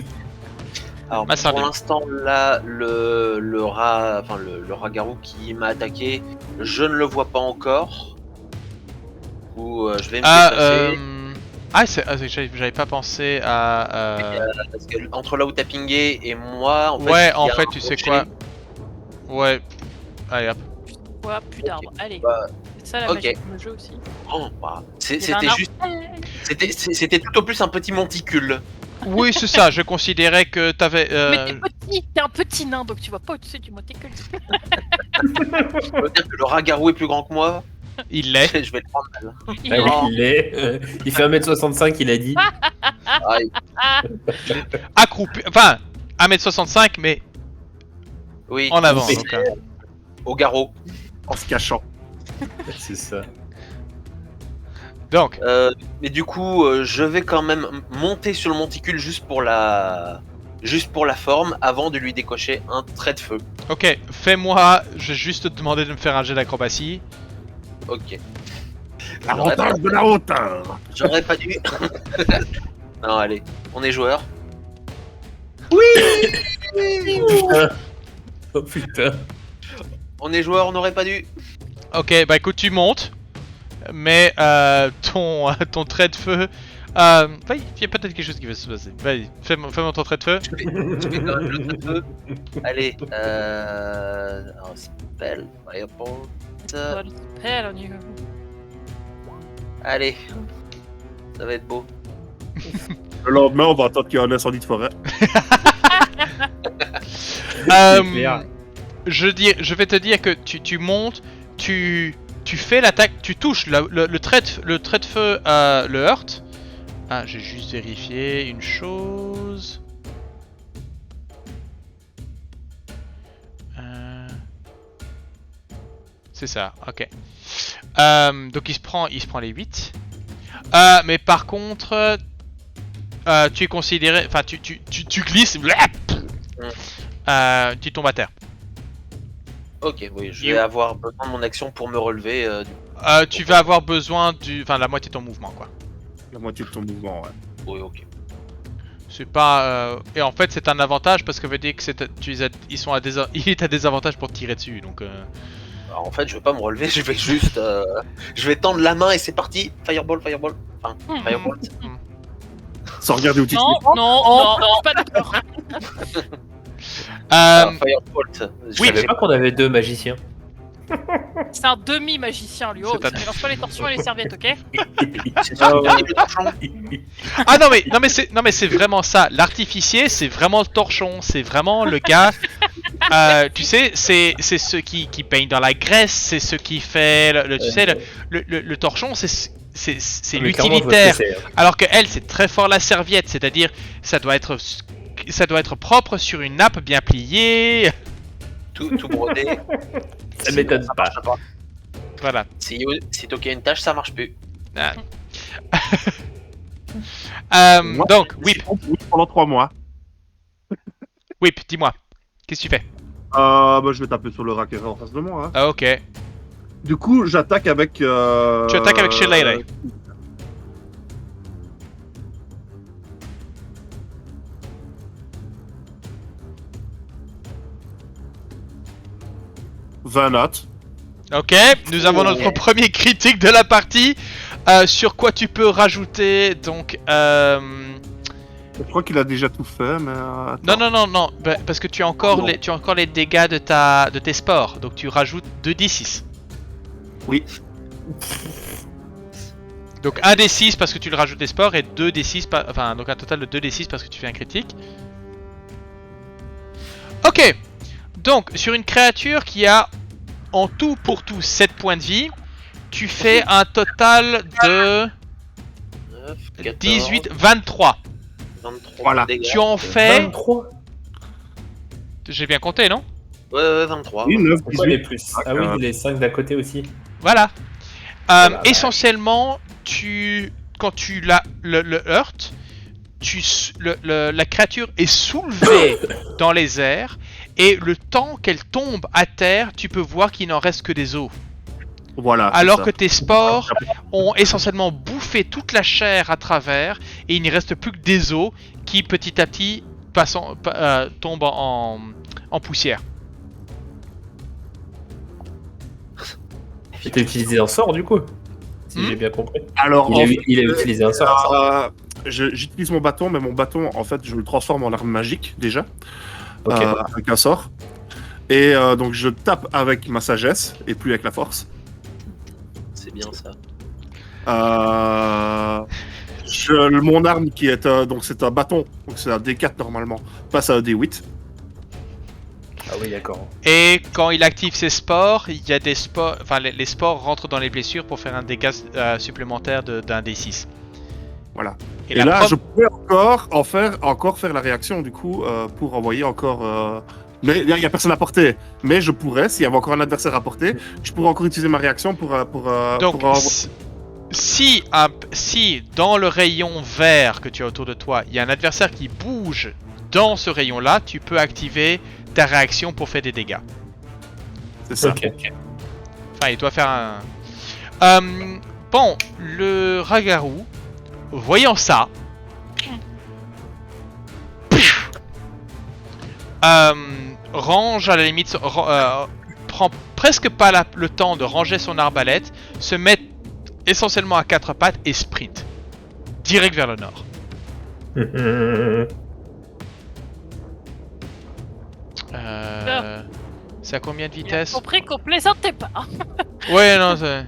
Alors, Massalim. pour l'instant, là, le rat, enfin le rat-garou qui m'a attaqué, je ne le vois pas encore. Du coup, je vais me déplacer. J'avais pas pensé à. Parce que entre là où t'as pingé et moi, en fait. Ouais, il y a en fait, un tu sais rocher. quoi. Ouais. Allez hop. Ouais, plus d'arbres. Allez. Bah, C'est ça la ok. magie de le jeu aussi. oh, bah, Il y avait c'était un juste. arbre. C'était tout au plus un petit monticule. Oui, c'est ça, je considérais que t'avais. Mais t'es petit, t'es un petit nain, donc tu vois pas au-dessus du monticule. Ça veut dire que le rat-garou est plus grand que moi. Il l'est. Je vais le prendre mal. Ah oui, il est. Il fait 1m65, il a dit. Aïe. Accroupi. Enfin, 1m65, mais Oui. en avant. Mais- Donc, Au garrot. En se cachant. C'est ça. donc, Mais du coup, je vais quand même monter sur le monticule juste pour la forme avant de lui décocher un trait de feu. ok, fais-moi. Je vais juste te demander de me faire un jet d'acrobatie. Ok. L'avantage de la hauteur. J'aurais pas dû. Non, allez, on est joueurs. Oh putain. On est joueurs, on n'aurait pas dû. Ok, bah écoute, tu montes. Mais ton trait de feu. Il y a peut-être quelque chose qui va se passer. Vas-y, fais-moi ton trait de feu. Je fais quand même le trait de feu. Allez, alors, spell, fireball. Spell on you. Allez, ça va être beau. Le lendemain, on va entendre qu'il y a un incendie de forêt. clair. Je vais te dire que tu montes, tu fais l'attaque, tu touches le trait de feu le heurt. Ah, j'ai juste vérifié une chose. C'est ça, ok. Donc il se prend les 8. Mais par contre, tu es considéré, enfin tu glisses, tu tombes à terre. Ok, oui, je vais avoir besoin de mon action pour me relever. Tu vas avoir besoin la moitié de ton mouvement, quoi. La moitié de ton mouvement, ouais. Oui, ok. C'est pas... Et en fait, c'est un avantage parce que veut dire que ils sont il est à désavantage pour te tirer dessus, donc... Alors, en fait, je vais pas me relever, je vais juste... je vais tendre la main et c'est parti. Fireball, fireball. Enfin, fireball. Sans regarder où tu te Non, mets. non, pas d'accord. Firebolt. Je savais pas qu'on avait 2 magiciens. C'est un demi-magicien, lui. Oh, C'est un- tu mélanges pas les torsions et les serviettes, ok? C'est ça, le torchon. Ah non mais c'est vraiment ça. L'artificier, c'est vraiment le torchon. C'est vraiment le gars. Tu sais, c'est ceux qui peignent dans la graisse. C'est ceux qui fait tu sais le torchon. C'est Mais clairement, je vois ce que l'utilitaire. c'est. Alors que elle, c'est très fort la serviette. C'est-à-dire, ça doit être propre sur une nappe bien pliée. Tout brodé. Ça m'étonne Ça pas. marche pas. Voilà. Si toqué une tâche, ça marche plus. Moi, Donc, Whip, Oui, pendant 3 mois. dis-moi, qu'est-ce que tu fais? Bah, je vais taper sur le rat qui est en face de moi. Hein. Ah, ok. Du coup, j'attaque avec. Tu attaques avec Shillelagh. Notes. Ok, nous avons notre premier critique de la partie. Sur quoi tu peux rajouter donc Je crois qu'il a déjà tout fait, mais. Attends. Non, parce que tu as encore les dégâts de tes sports, donc tu rajoutes 2d6. Oui. Donc 1d6 parce que tu le rajoutes des sports et 2d6 donc un total de 2d6 parce que tu fais un critique. Ok. Donc sur une créature qui a en tout pour tout 7 points de vie, tu fais un total de 9, 14, 18, 23. 23 Voilà. dégâts. Tu en fais... 23. J'ai bien compté, non? Ouais, 23. Oui, 9, Pourquoi les 18. plus? Ah oui, les 5 d'à côté aussi. Voilà. Voilà. Essentiellement, quand tu le heurtes, la créature est soulevée dans les airs et le temps qu'elle tombe à terre, tu peux voir qu'il n'en reste que des os. Voilà. c'est Alors ça. que tes spores ont essentiellement bouffé toute la chair à travers et il n'y reste plus que des os qui petit à petit tombent en poussière. Et t'as utilisé un sort du coup? Si Hmm. j'ai bien compris. Alors, Il a utilisé un sort. j'utilise mon bâton, mais mon bâton, en fait, je le transforme en arme magique déjà. Ok. Avec un sort. Et donc, je tape avec ma sagesse et plus avec la force. C'est bien ça. Mon arme qui est donc c'est un bâton, donc c'est un D4 normalement, passe à un D8. Ah oui, d'accord. Et quand il active ses spores, il y a des spores, les spores rentrent dans les blessures pour faire un dégât supplémentaire d'un D6. Voilà. Et, Et la là, preuve- je pourrais encore faire la réaction du coup pour envoyer encore. Mais il n'y a personne à porter. Mais je pourrais, s'il y avait encore un adversaire à porter, je pourrais encore utiliser ma réaction pour. Donc, pour si dans le rayon vert que tu as autour de toi, il y a un adversaire qui bouge dans ce rayon-là, tu peux activer ta réaction pour faire des dégâts. C'est ça. Ok. Enfin, il doit faire un... bon, le Ragarou, voyant ça, range à la limite, prend presque pas le temps de ranger son arbalète, se met essentiellement à 4 pattes et sprint direct vers le nord. C'est à combien de J'ai vitesse? compris qu'on plaisantait pas. Ouais, non, c'est...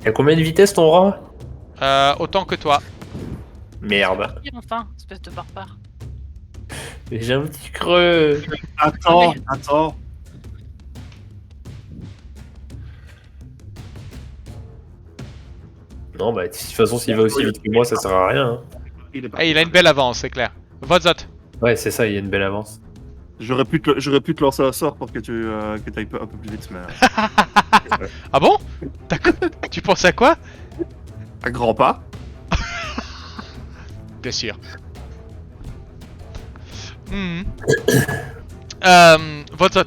Il a combien de vitesse ton rat? autant que toi. Merde. Enfin, espèce de barbare. J'ai un petit creux. Attends. Non, bah de toute façon, s'il va aussi vite que moi, ça sert à rien. Hein. Il est pas. Ah, il a une belle avance, c'est clair. Votzot. Ouais, c'est ça, il y a une belle avance. J'aurais pu te lancer un sort pour que tu ailles un peu plus vite, mais. Ah bon? Tu penses à quoi? À grands pas. Bien sûr. Hmm. Votre...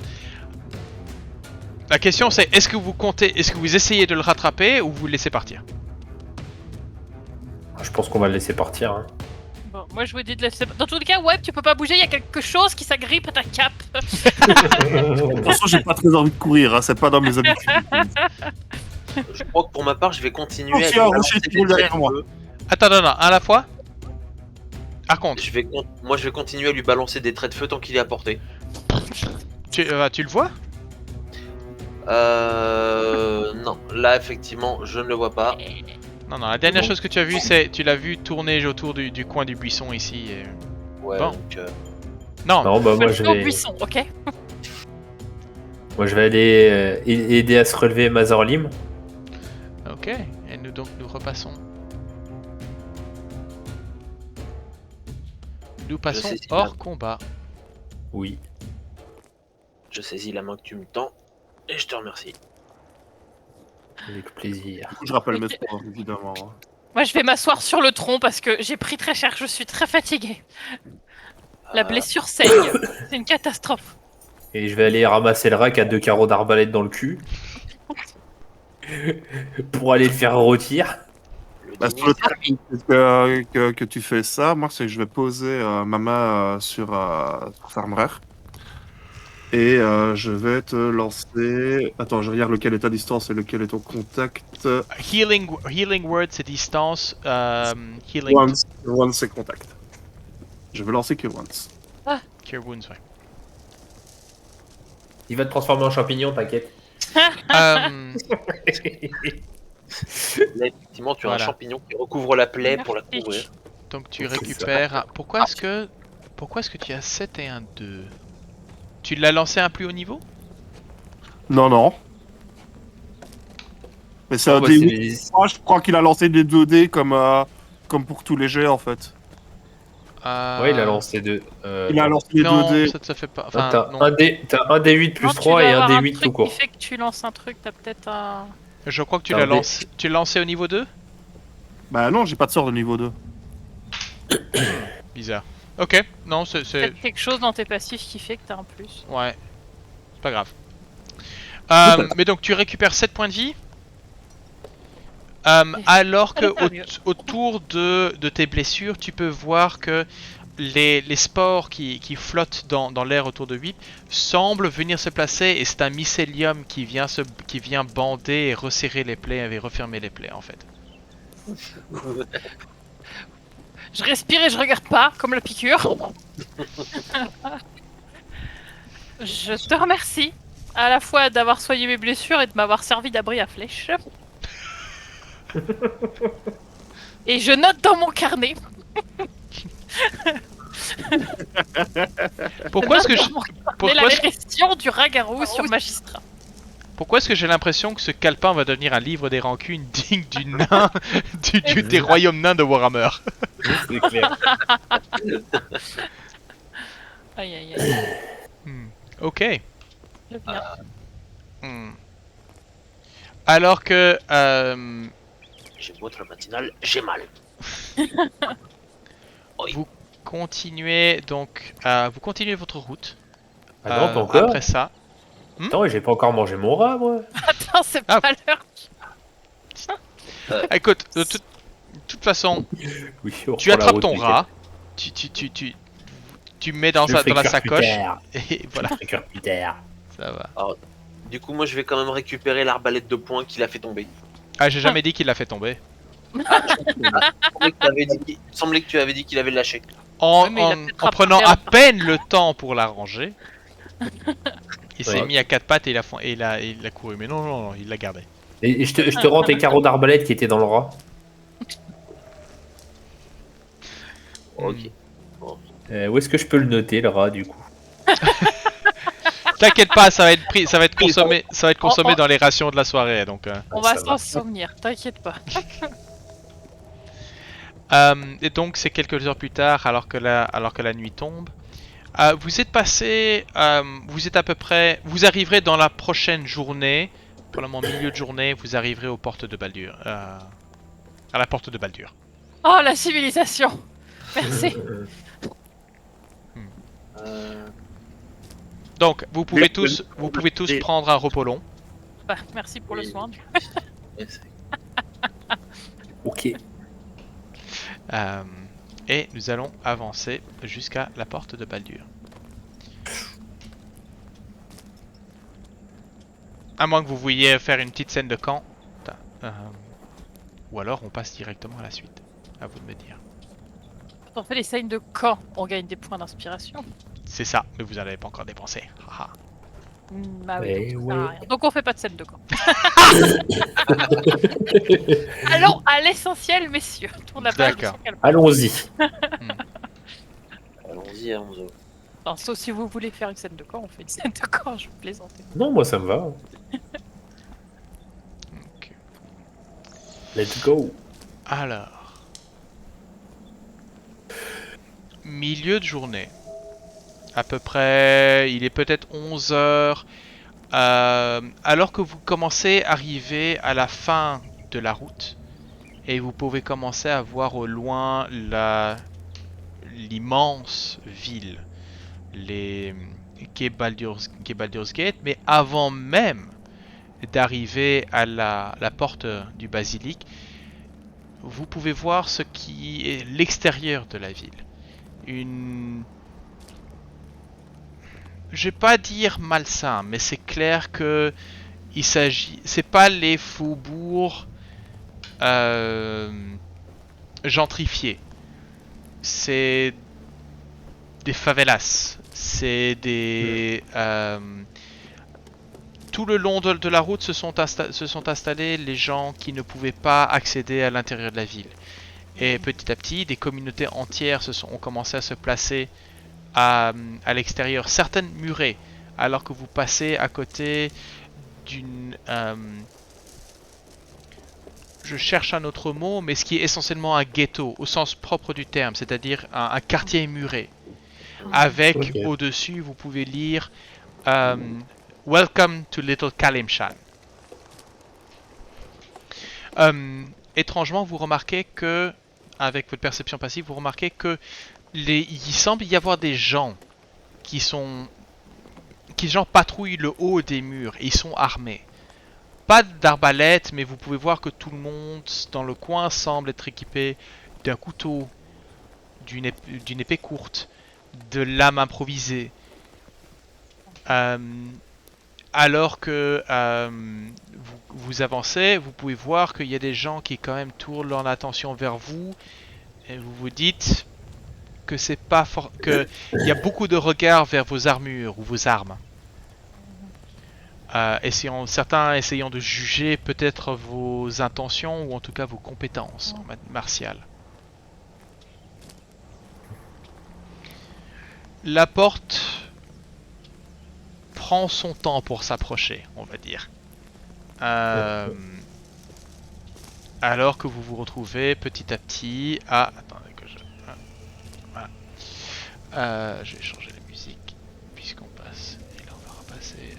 La question c'est, est-ce que vous essayez de le rattraper ou vous le laissez partir? Je pense qu'on va le laisser partir. Hein. Bon, moi je vous dis de laisser. Dans tous les cas, ouais, tu peux pas bouger, il y a quelque chose qui s'agrippe à ta cape. De toute façon, j'ai pas très envie de courir, hein, c'est pas dans mes habitudes. Je crois que pour ma part, je vais continuer Oh, à tiens, lui un balancer rocher qui des roule traits derrière de moi. feu. Attends, non, à la fois. Par contre, Moi, je vais continuer à lui balancer des traits de feu tant qu'il est à portée. tu le vois? Non, là, effectivement, je ne le vois pas. Non, la dernière Bon. chose que tu as vu, c'est tu l'as vu tourner autour du coin du buisson ici. Et... Ouais, Bon. donc, Non, Non, bah moi Je je vais au vais, buisson, ok? moi je vais aller aider à se relever Mazorlim. ok. Et nous repassons. Nous passons sais si hors combat. Oui. je saisis la main que tu me tends et je te remercie. Avec plaisir. Je rappelle mes sports, évidemment. Moi je vais m'asseoir sur le tronc parce que j'ai pris très cher, je suis très fatiguée. La blessure saigne, c'est une catastrophe. Et je vais aller ramasser le rat qui a 2 carreaux d'arbalète dans le cul. Pour aller le faire rôtir. Le Bah, dîner sur le est servi. que tu fais ça, moi, c'est que je vais poser ma main sur Farmer. Et je vais te lancer. Attends, je regarde lequel est à distance et lequel est au contact. Healing word, c'est distance. Healing Once c'est contact. Je vais lancer que once. cure wounds, ouais. Il va te transformer en champignon, t'inquiète. Là, effectivement, tu as Voilà. un champignon qui recouvre la plaie pour la Merci. couvrir. Donc tu récupères. Pourquoi est-ce que tu as 7 et un 2? Tu l'as lancé à un plus haut niveau? Non, non. Mais c'est un Moi, dé. c'est- Moi, je crois qu'il a lancé des 2D comme pour tous les jets, en fait. Ouais, il a lancé 2. Il a lancé des Non, 2D. ça te fait pas. T'as Enfin, non. un D8 plus Non, tu 3 dois et un avoir D8 truc tout court. qui fait que tu lances un truc, t'as peut-être un... Je crois que tu T'as l'as un dé. lancé. Tu l'as lancé au niveau 2? Bah non, j'ai pas de sort de niveau 2. Bizarre. Ok, non, c'est. peut-être quelque chose dans tes passifs qui fait que t'as un plus. Ouais. C'est pas grave. Mais donc tu récupères 7 points de vie. Alors que Ça va mieux. autour de tes blessures, tu peux voir que les spores qui flottent dans l'air autour de 8 semblent venir se placer et c'est un mycélium qui vient bander et resserrer les plaies et refermer les plaies en fait. Je respire et je regarde pas, comme la piqûre. Je te remercie à la fois d'avoir soigné mes blessures et de m'avoir servi d'abri à flèche. Et je note dans mon carnet. Pourquoi est-ce que Dans mon pourquoi la est-ce- question du ragarou sur magistrat. pourquoi est-ce que j'ai l'impression que ce calepin va devenir un livre des rancunes digne du nain des royaumes nains de Warhammer? C'est clair. Aïe aïe aïe. Ok. Je viens. Hmm. Alors que J'ai beau être matinal, j'ai mal. continuez vous continuez votre route. Ah non, pas encore. Après ça. Attends, j'ai pas encore mangé mon rat, moi. Attends, c'est Ah. pas l'heure. Écoute, de toute façon, Oui, on tu reprend la attrapes route, ton Mickaël. rat, tu mets dans Je le ferai la cuire sacoche plus tard. et voilà, Je le ferai cuire plus tard. ça va. Du coup, moi, je vais quand même récupérer l'arbalète de poing qu'il a fait tomber. Ah, j'ai jamais dit qu'il l'a fait tomber. Il semblait que tu avais dit qu'il avait lâché. En, Oui, mais il a en- peut-être en prenant rattrapé à peine le temps pour la ranger, il s'est Ouais. mis à quatre pattes et il a couru. Mais non, il l'a gardé. Et je te rends tes carreaux d'arbalète qui étaient dans le rat. Ok. Où est-ce que je peux le noter, le rat, du coup? T'inquiète pas, ça va être consommé dans les rations de la soirée. Donc, On Ah, va ça va. s'en souvenir, t'inquiète pas. et donc c'est quelques heures plus tard, alors que la nuit tombe. Vous êtes passé, vous êtes à peu près, vous arriverez dans la prochaine journée, probablement milieu de journée, vous arriverez aux portes de Baldur, à la porte de Baldur. Oh, la civilisation. Merci. Donc, vous pouvez Mais- tous mais- prendre un repos long. Bah, merci pour le Oui. soin. Ouais, c'est- Ok. Et nous allons avancer jusqu'à la porte de Baldur. À moins que vous vouliez faire une petite scène de camp. Ou alors on passe directement à la suite. À vous de me dire. Quand on fait les scènes de camp, on gagne des points d'inspiration. C'est ça, mais vous n'en avez pas encore dépensé. Haha. Bah oui, Eh donc, ça sert à ouais. rien. Donc on fait pas de scène de camp. Allons à l'essentiel, messieurs. Tourne la page. D'accord. Allons-y. Allons-y, Hamzo. Enfin, sauf si vous voulez faire une scène de camp, on fait une scène de camp, je vous plaisante. Non, moi ça me va. Ok. Let's go. Alors. Milieu de journée. À peu près, il est peut-être 11 heures. Alors que vous commencez à arriver à la fin de la route. Et vous pouvez commencer à voir au loin l'immense ville. Qu'est Baldur's Gate. Mais avant même d'arriver à la porte du basilic, vous pouvez voir ce qui est l'extérieur de la ville. Je vais pas dire malsain, mais c'est clair que c'est pas les faubourgs gentrifiés. C'est des favelas. C'est des tout le long de la route se sont installés les gens qui ne pouvaient pas accéder à l'intérieur de la ville. Et petit à petit, des communautés entières ont commencé à se placer à l'extérieur, certaines murées, alors que vous passez à côté d'une... je cherche un autre mot, mais ce qui est essentiellement un ghetto, au sens propre du terme, c'est-à-dire un quartier muré. Avec, Ok. au-dessus, vous pouvez lire Welcome to Little Kalimshan. Étrangement, vous remarquez que, avec votre perception passive, vous remarquez que il semble y avoir des gens qui patrouillent le haut des murs et ils sont armés. Pas d'arbalète, mais vous pouvez voir que tout le monde dans le coin semble être équipé d'un couteau, d'une épée courte, de lames improvisées. Alors que vous avancez, vous pouvez voir qu'il y a des gens qui quand même tournent leur attention vers vous et vous vous dites que c'est pas que il y a beaucoup de regards vers vos armures ou vos armes. Certains essayant de juger peut-être vos intentions ou en tout cas vos compétences martiales. La porte prend son temps pour s'approcher, on va dire. Alors que vous vous retrouvez petit à petit à... Attendez que je... Voilà. Je vais changer la musique puisqu'on passe. Et là on va repasser...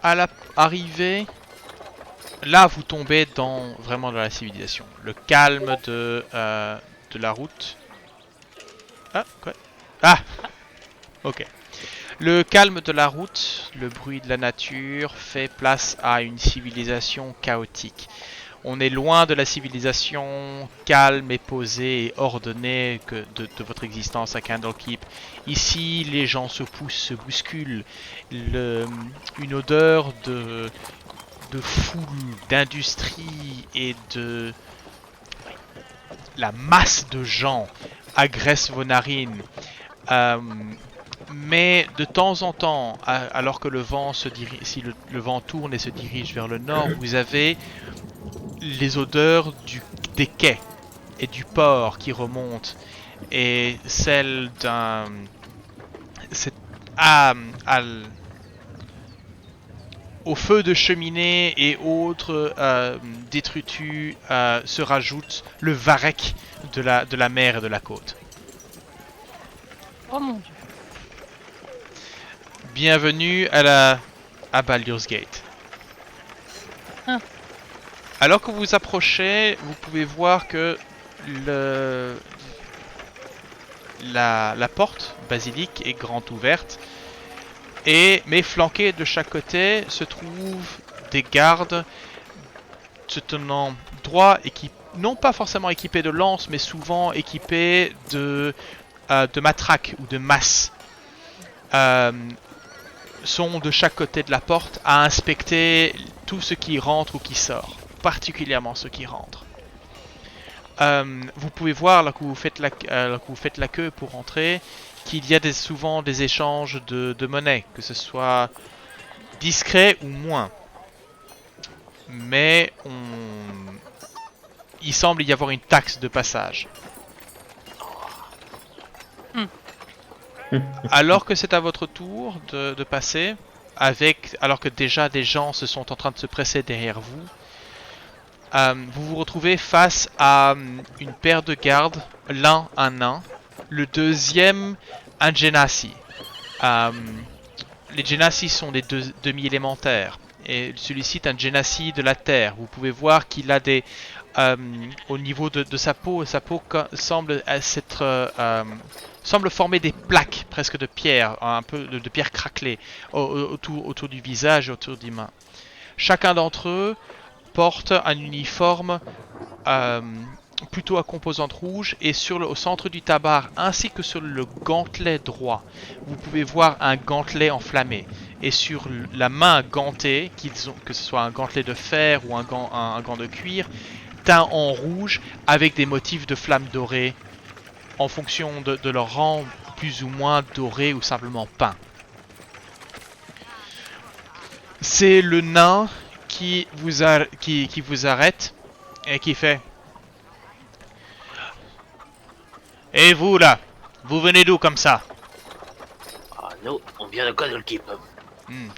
À l'arrivée, là vous tombez vraiment dans la civilisation. Le calme de la route. Ah, quoi? Ah! Ok. Le calme de la route, le bruit de la nature fait place à une civilisation chaotique. On est loin de la civilisation calme et posée et ordonnée de votre existence à Candlekeep. Ici, les gens se poussent, se bousculent. Une odeur de foule, d'industrie et de... La masse de gens agresse vos narines. Mais de temps en temps, alors que le vent si le vent tourne et se dirige vers le nord, vous avez les odeurs des quais et du port qui remontent et celle au feu de cheminée et autres détritus se rajoute le varech de la mer et de la côte. Oh mon dieu. Bienvenue à Baldur's Gate. Ah. Alors que vous approchez, vous pouvez voir que la porte basilique est grande ouverte, mais flanquée de chaque côté se trouvent des gardes se tenant droit et qui non pas forcément équipés de lances, mais souvent équipés de matraques ou de masses. Sont de chaque côté de la porte à inspecter tout ce qui rentre ou qui sort, particulièrement ce qui rentre. Vous pouvez voir, là que vous faites la queue pour entrer, qu'il y a souvent des échanges de monnaie, que ce soit discret ou moins. Mais il semble y avoir une taxe de passage. Alors que c'est à votre tour de passer, alors que déjà des gens se sont en train de se presser derrière vous, vous vous retrouvez face à une paire de gardes, l'un un nain, le deuxième un genasi. Les genasi sont des demi-élémentaires, et celui-ci est un genasi de la terre. Vous pouvez voir qu'il a des... au niveau de sa peau semble semble former des plaques presque de pierre, un peu de pierre craquelée autour du visage et autour des mains. Chacun d'entre eux porte un uniforme plutôt à composante rouge, et au centre du tabard ainsi que sur le gantelet droit, vous pouvez voir un gantelet enflammé. Et sur la main gantée, que ce soit un gantelet de fer ou un gant de cuir, teint en rouge avec des motifs de flammes dorées en fonction de leur rang, plus ou moins doré ou simplement peint. C'est le nain qui vous arrête et qui fait: et vous là, vous venez d'où comme ça? Ah, nous, on vient de Candlekeep.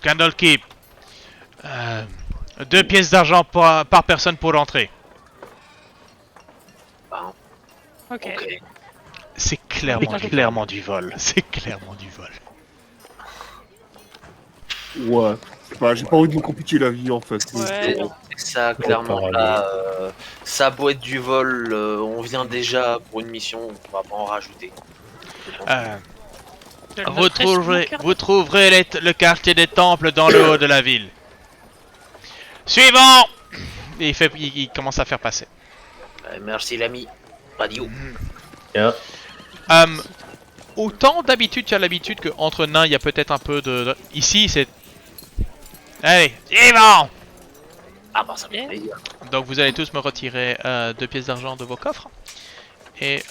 Candlekeep. 2 pièces d'argent par personne pour entrer. Ah, Ok. ok. C'est clairement du vol. C'est clairement du vol. Ouais. Bah, j'ai pas envie de me compliquer la vie en fait. Ouais, non. Ça, clairement, parler. là, ça a beau être du vol, on vient déjà pour une mission, on va pas en rajouter. Je le Vous noterai sur mon carnet. trouverez le quartier des temples dans le haut de la ville. Suivant. Et il commence à faire passer. Merci l'ami. Radio. Tiens. Autant d'habitude, tu as l'habitude qu'entre nains, il y a peut-être un peu de... Ici, c'est... Allez, suivant. Ah bah ça me fait plaisir. Donc vous allez tous me retirer 2 pièces d'argent de vos coffres. Et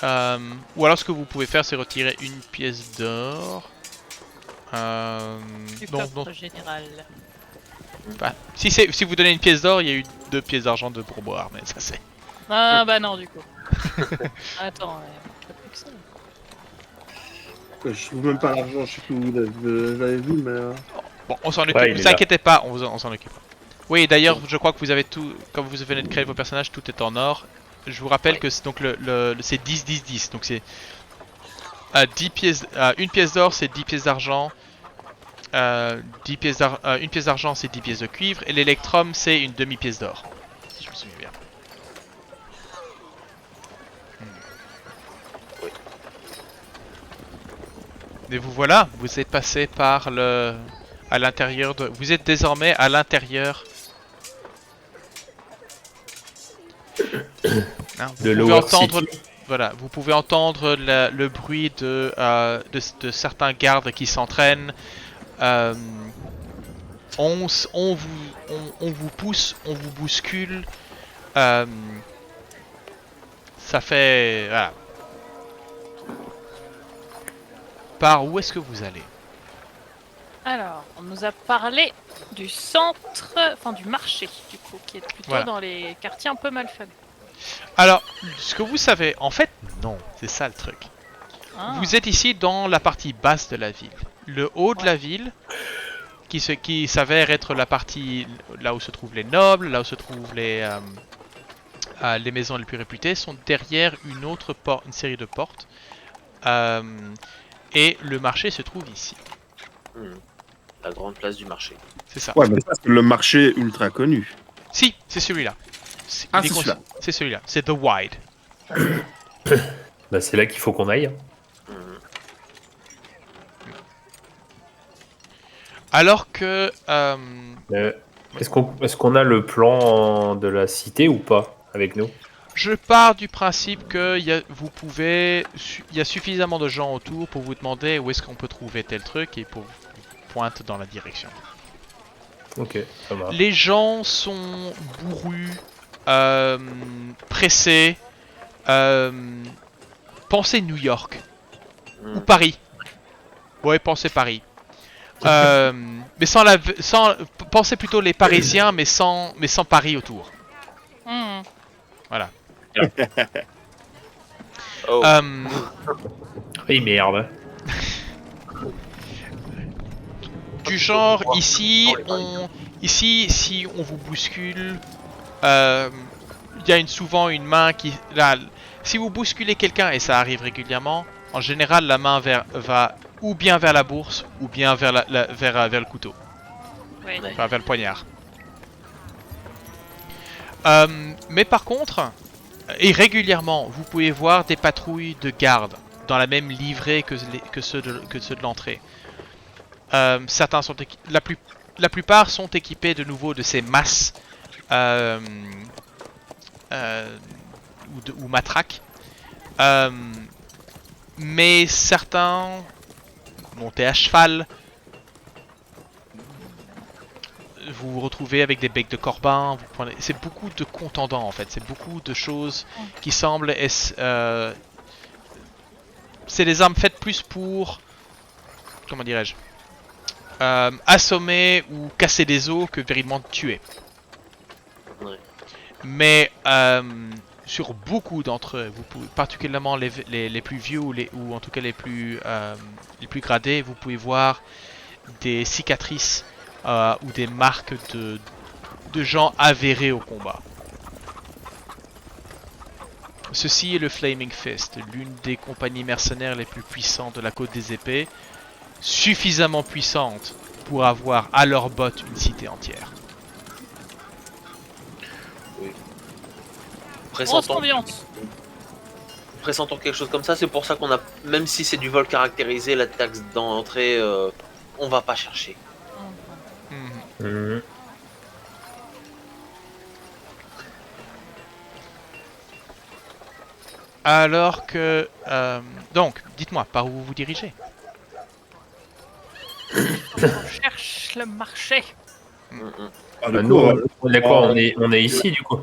ou alors ce que vous pouvez faire, c'est retirer une pièce d'or. Du Non, coffre général. bah, si vous donnez une pièce d'or, il y a eu 2 pièces d'argent de pourboire, mais ça c'est... Ah bah non, du coup. Attends, pas plus que ça. Je trouve même pas l'argent, je sais que vous l'avez vu, mais. Bon, on s'en occupe, Ouais, il ne est vous inquiétez pas, on s'en occupe. Oui, d'ailleurs, je crois que vous avez tout, comme vous venez de créer vos personnages, tout est en or. Je vous rappelle que c'est donc c'est 10-10-10, donc c'est 10 pièces, une pièce d'or c'est 10 pièces d'argent, une pièce d'argent c'est 10 pièces de cuivre, et l'électrum c'est une demi-pièce d'or, si je me souviens bien. Oui. Et vous voilà, vous êtes passé par à l'intérieur de... Vous êtes désormais à l'intérieur... Hein, vous De pouvez Lower entendre... City. Voilà, vous pouvez entendre le bruit de certains gardes qui s'entraînent. On vous pousse, on vous bouscule. Ça fait... Voilà. Par où est-ce que vous allez? Alors, on nous a parlé du centre, enfin du marché, du coup, qui est plutôt Voilà. dans les quartiers un peu malfaits. Alors, ce que vous savez, en fait, non, c'est ça le truc. Ah. Vous êtes ici dans la partie basse de la ville. Le haut de la ville, qui s'avère être la partie là où se trouvent les nobles, là où se trouvent les maisons les plus réputées, sont derrière une série de portes. Et le marché se trouve ici. La grande place du marché. C'est ça. Ouais, mais ça, c'est le marché ultra connu. Si, c'est celui-là. Ah, il est c'est cons- celui-là. C'est celui-là. C'est The Wide. Bah, c'est là qu'il faut qu'on aille. Mhm. Alors que... Est-ce qu'on a le plan de la cité ou pas avec nous? je pars du principe que il y a suffisamment de gens autour pour vous demander où est-ce qu'on peut trouver tel truc et pour vous pointe dans la direction. Ok, ça marche. Les gens sont bourrus, pressés. Pensez New York ou Mhm. Paris. Ouais, pensez Paris. Mais pensez plutôt les Parisiens, mais sans Paris autour. Hmm. Oh. Oui, merde. Du genre ici, si on vous bouscule, il y a souvent une main qui là. Si vous bousculez quelqu'un et ça arrive régulièrement, en général la main va ou bien vers la bourse ou bien vers vers le couteau, Oui. Ouais. enfin vers le poignard. Mais par contre, et régulièrement, vous pouvez voir des patrouilles de garde dans la même livrée que ceux de l'entrée. Certains sont la plupart sont équipés de nouveau de ces masses ou matraques. Mais certains montés à cheval. Vous vous retrouvez avec des becs de corbin. C'est beaucoup de contendants en fait. C'est beaucoup de choses qui semblent. C'est des armes faites plus pour. Comment dirais-je, assommer ou casser des os que véritablement tuer. Ouais. Mais sur beaucoup d'entre eux, particulièrement les plus vieux ou en tout cas les plus gradés, vous pouvez voir des cicatrices ou des marques de gens avérés au combat. Ceci est le Flaming Fist, l'une des compagnies mercenaires les plus puissantes de la Côte des Épées, suffisamment puissante pour avoir à leur botte une cité entière. Grosse Pressentant, ambiance. pressentant quelque chose comme ça, c'est pour ça qu'on a, même si c'est du vol caractérisé, la taxe d'entrée, on va pas chercher. Mhm. Mhm. Alors que... donc, dites-moi, par où vous vous dirigez? On cherche le marché. Mhm. Ah, Bah, du nous, coup, on est quoi? On est ici du coup.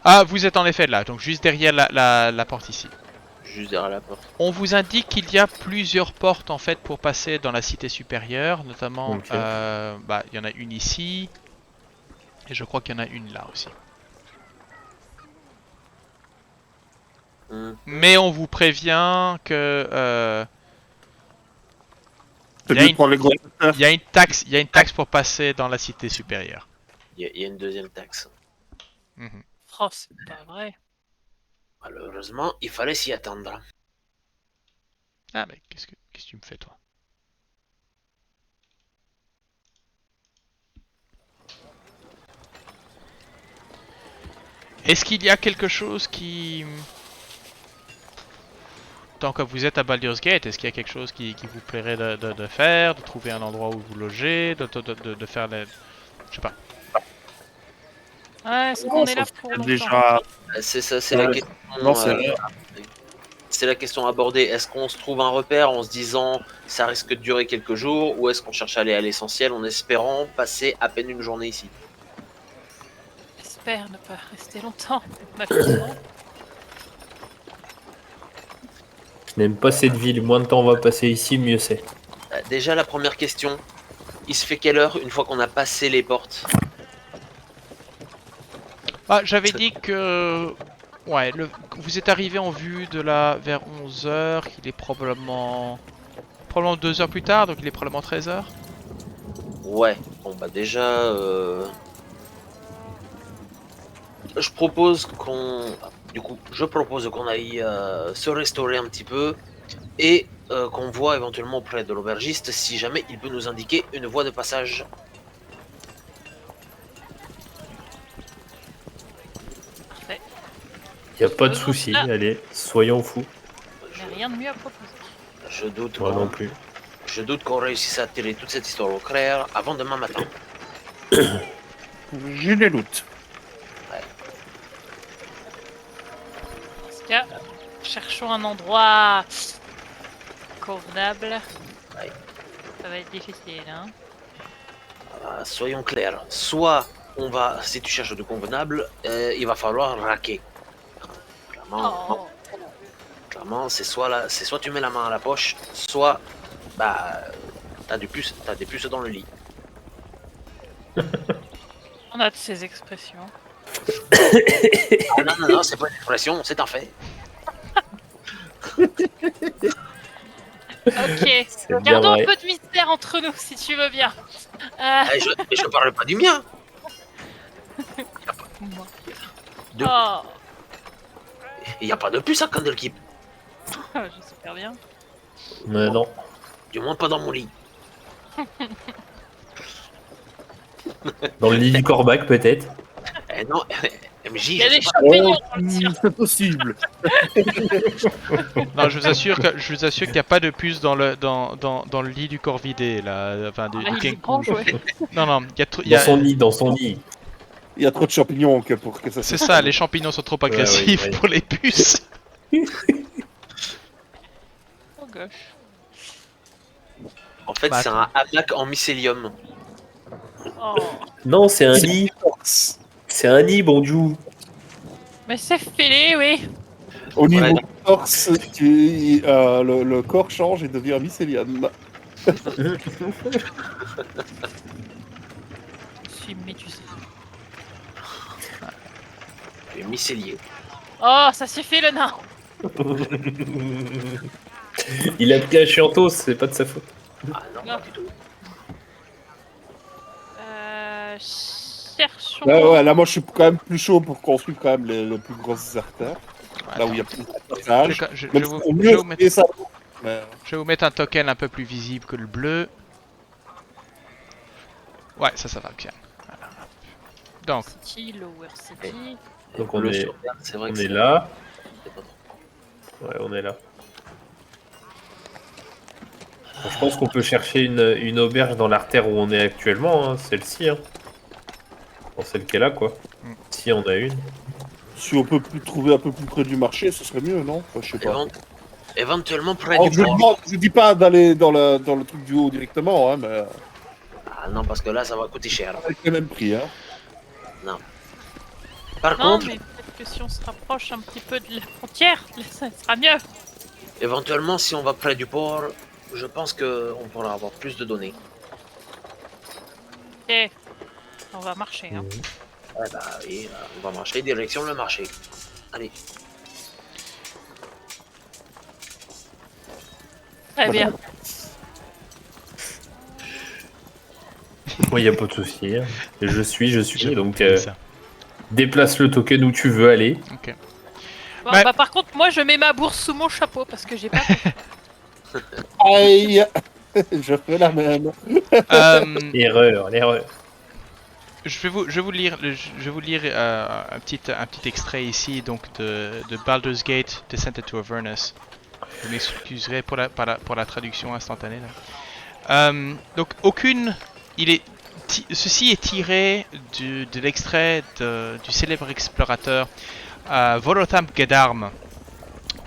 Ah, vous êtes en effet là, donc juste derrière la porte ici. Juste derrière la porte. On vous indique qu'il y a plusieurs portes en fait pour passer dans la cité supérieure, notamment, Ok. il y en a une ici, et je crois qu'il y en a une là aussi. Mhm. Mais on vous prévient que c'est il y a mieux de une- prendre les gros acteurs. il y a une taxe pour passer dans la cité supérieure. Il y a une deuxième taxe. Mhm. Oh, c'est pas vrai. Malheureusement, il fallait s'y attendre. Ah mais qu'est-ce que tu me fais toi? Est-ce qu'il y a quelque chose qui... Tant que vous êtes à Baldur's Gate, est-ce qu'il y a quelque chose qui vous plairait de faire, de trouver un endroit où vous logez, de faire les... Je sais pas. Ouais, est-ce qu'on est là pour longtemps? Déjà, C'est ça, c'est Ouais. la question. non, c'est c'est la question abordée. Est-ce qu'on se trouve un repère en se disant ça risque de durer quelques jours, ou est-ce qu'on cherche à aller à l'essentiel en espérant passer à peine une journée ici? J'espère ne pas rester longtemps. Ma façon. Je n'aime pas cette ville. Moins de temps on va passer ici, mieux c'est. Déjà, la première question, il se fait quelle heure une fois qu'on a passé les portes? Ah, j'avais dit que... Ouais, vous êtes arrivé en vue de vers 11h, il est probablement 2 heures plus tard, donc il est probablement 13h. Ouais, bon bah déjà, je propose qu'on aille se restaurer un petit peu et qu'on voit éventuellement auprès de l'aubergiste si jamais il peut nous indiquer une voie de passage. Parfait. Y a pas de souci, allez, soyons fous. Mais rien de mieux à proposer. Je doute, Moi non plus. je doute qu'on réussisse à tirer toute cette histoire au clair avant demain matin. J'ai des doutes. En tout cas, cherchons un endroit convenable. Ouais. Ça va être difficile, hein. Soyons clairs, soit on va, si tu cherches de convenable, il va falloir raquer. Clairement, Oh. clairement, c'est soit tu mets la main à la poche, soit bah t'as des puces dans le lit. On a de ces expressions. Ah, non, c'est pas une expression, c'est un fait. Ok, C'est bien gardons vrai. un peu de mystère entre nous, si tu veux bien. Et je parle pas du mien. De- Oh, Il n'y a pas de puce à Candlekeep, j'espère bien. Mais non. du moins pas dans mon lit. Dans le lit du corbac, peut-être. Eh non, MJ, Il y a je des sais pas. champignons dans le tien. C'est possible. Non, je vous assure qu'il n'y a pas de puce dans le lit du corvidé là, enfin Ah, il est grand jouet. Non, non, il y a, Dans son lit. Il y a trop de champignons pour que ça c'est se... ça, les champignons sont trop agressifs ouais. pour les puces. Oh gosh. En fait, Bah, c'est un hamac en mycélium. Oh. Non, c'est un nid. C'est un nid, bon Dieu. Mais c'est fêlé, oui. Au niveau Ouais. du torse, le corps change et devient mycélium. Je suis médusée. Tu es mycélier. Oh, ça suffit le nain. Il a pris un chiantos, c'est pas de sa faute. Ah non, Non. pas du tout. Cherchons. Ouais, là, moi, je suis quand même plus chaud pour construire quand même les plus grosses artères. Là où il y a plus de passage. Je Même vous- si on je mieux vais vous mettre- fait ça. Mais... je vais vous mettre un token un peu plus visible que le bleu. Ouais, ça va bien. Voilà. Donc, City, Lower City. Donc on Le est, sur vert, c'est vrai on que est c'est- là. c'est pas trop. Ouais, on est là. Bon, je pense qu'on peut chercher une auberge dans l'artère où on est actuellement, hein, celle-ci. Hein. Bon, celle qui est là, quoi. Mm. Si on a une. Si on peut plus trouver un peu plus près du marché, ce serait mieux, non? Enfin, je sais pas. Éventuellement près Oh, du je, port. demande- je dis pas d'aller dans le truc du haut directement, hein, mais Ah non, parce que là, ça va coûter cher. avec le même prix. Hein. Par Non, contre, mais peut-être que si on se rapproche un petit peu de la frontière, ça sera mieux. éventuellement, si on va près du port, je pense qu'on pourra avoir plus de données. Ok. On va marcher, hein. Ouais, bah oui, on va marcher direction le marché. Allez. Très bien. Moi, il n'y a pas de souci. Hein. Je suis. Donc, c'est ça. déplace le token où tu veux aller. Ok. Bon, Ouais. bah, par contre, moi, je mets ma bourse sous mon chapeau parce que j'ai pas. Aïe. Je fais la même. L'erreur. Je vais vous lire, un petit extrait ici donc de Baldur's Gate Descent into Avernus. Vous m'excuserez pour la traduction instantanée là. Donc ceci est tiré de l'extrait du célèbre explorateur Volotham Gedarm,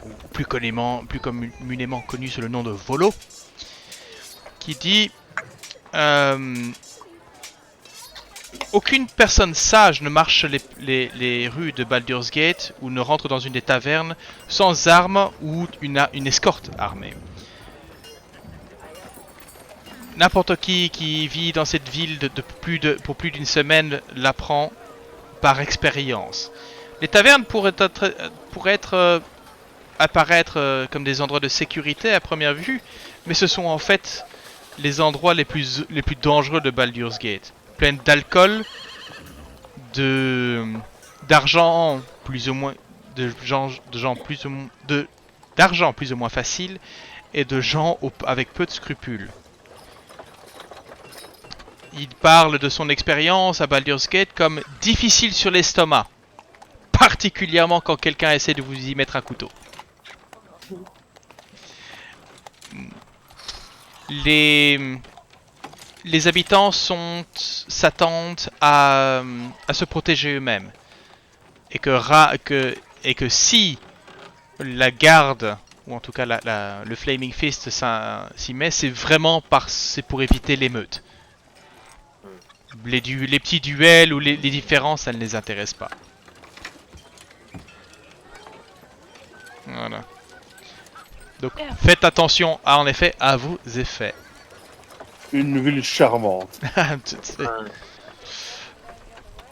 ou plus communément connu sous le nom de Volo, qui dit aucune personne sage ne marche les rues de Baldur's Gate ou ne rentre dans une des tavernes sans armes ou une escorte armée. N'importe qui vit dans cette ville pour plus d'une semaine l'apprend par expérience. Les tavernes pourraient apparaître comme des endroits de sécurité à première vue, mais ce sont en fait les endroits les plus dangereux de Baldur's Gate. Pleine d'alcool, d'argent plus ou moins d'argent plus ou moins facile et de gens avec peu de scrupules. Il parle de son expérience à Baldur's Gate comme difficile sur l'estomac, particulièrement quand quelqu'un essaie de vous y mettre un couteau. Les habitants s'attendent à se protéger eux-mêmes. Et que si la garde, ou en tout cas le Flaming Fist s'y met, c'est vraiment c'est pour éviter l'émeute. Les petits duels ou les différences, ça ne les intéresse pas. Voilà. Donc faites attention en effet à vos effets. Une ville charmante.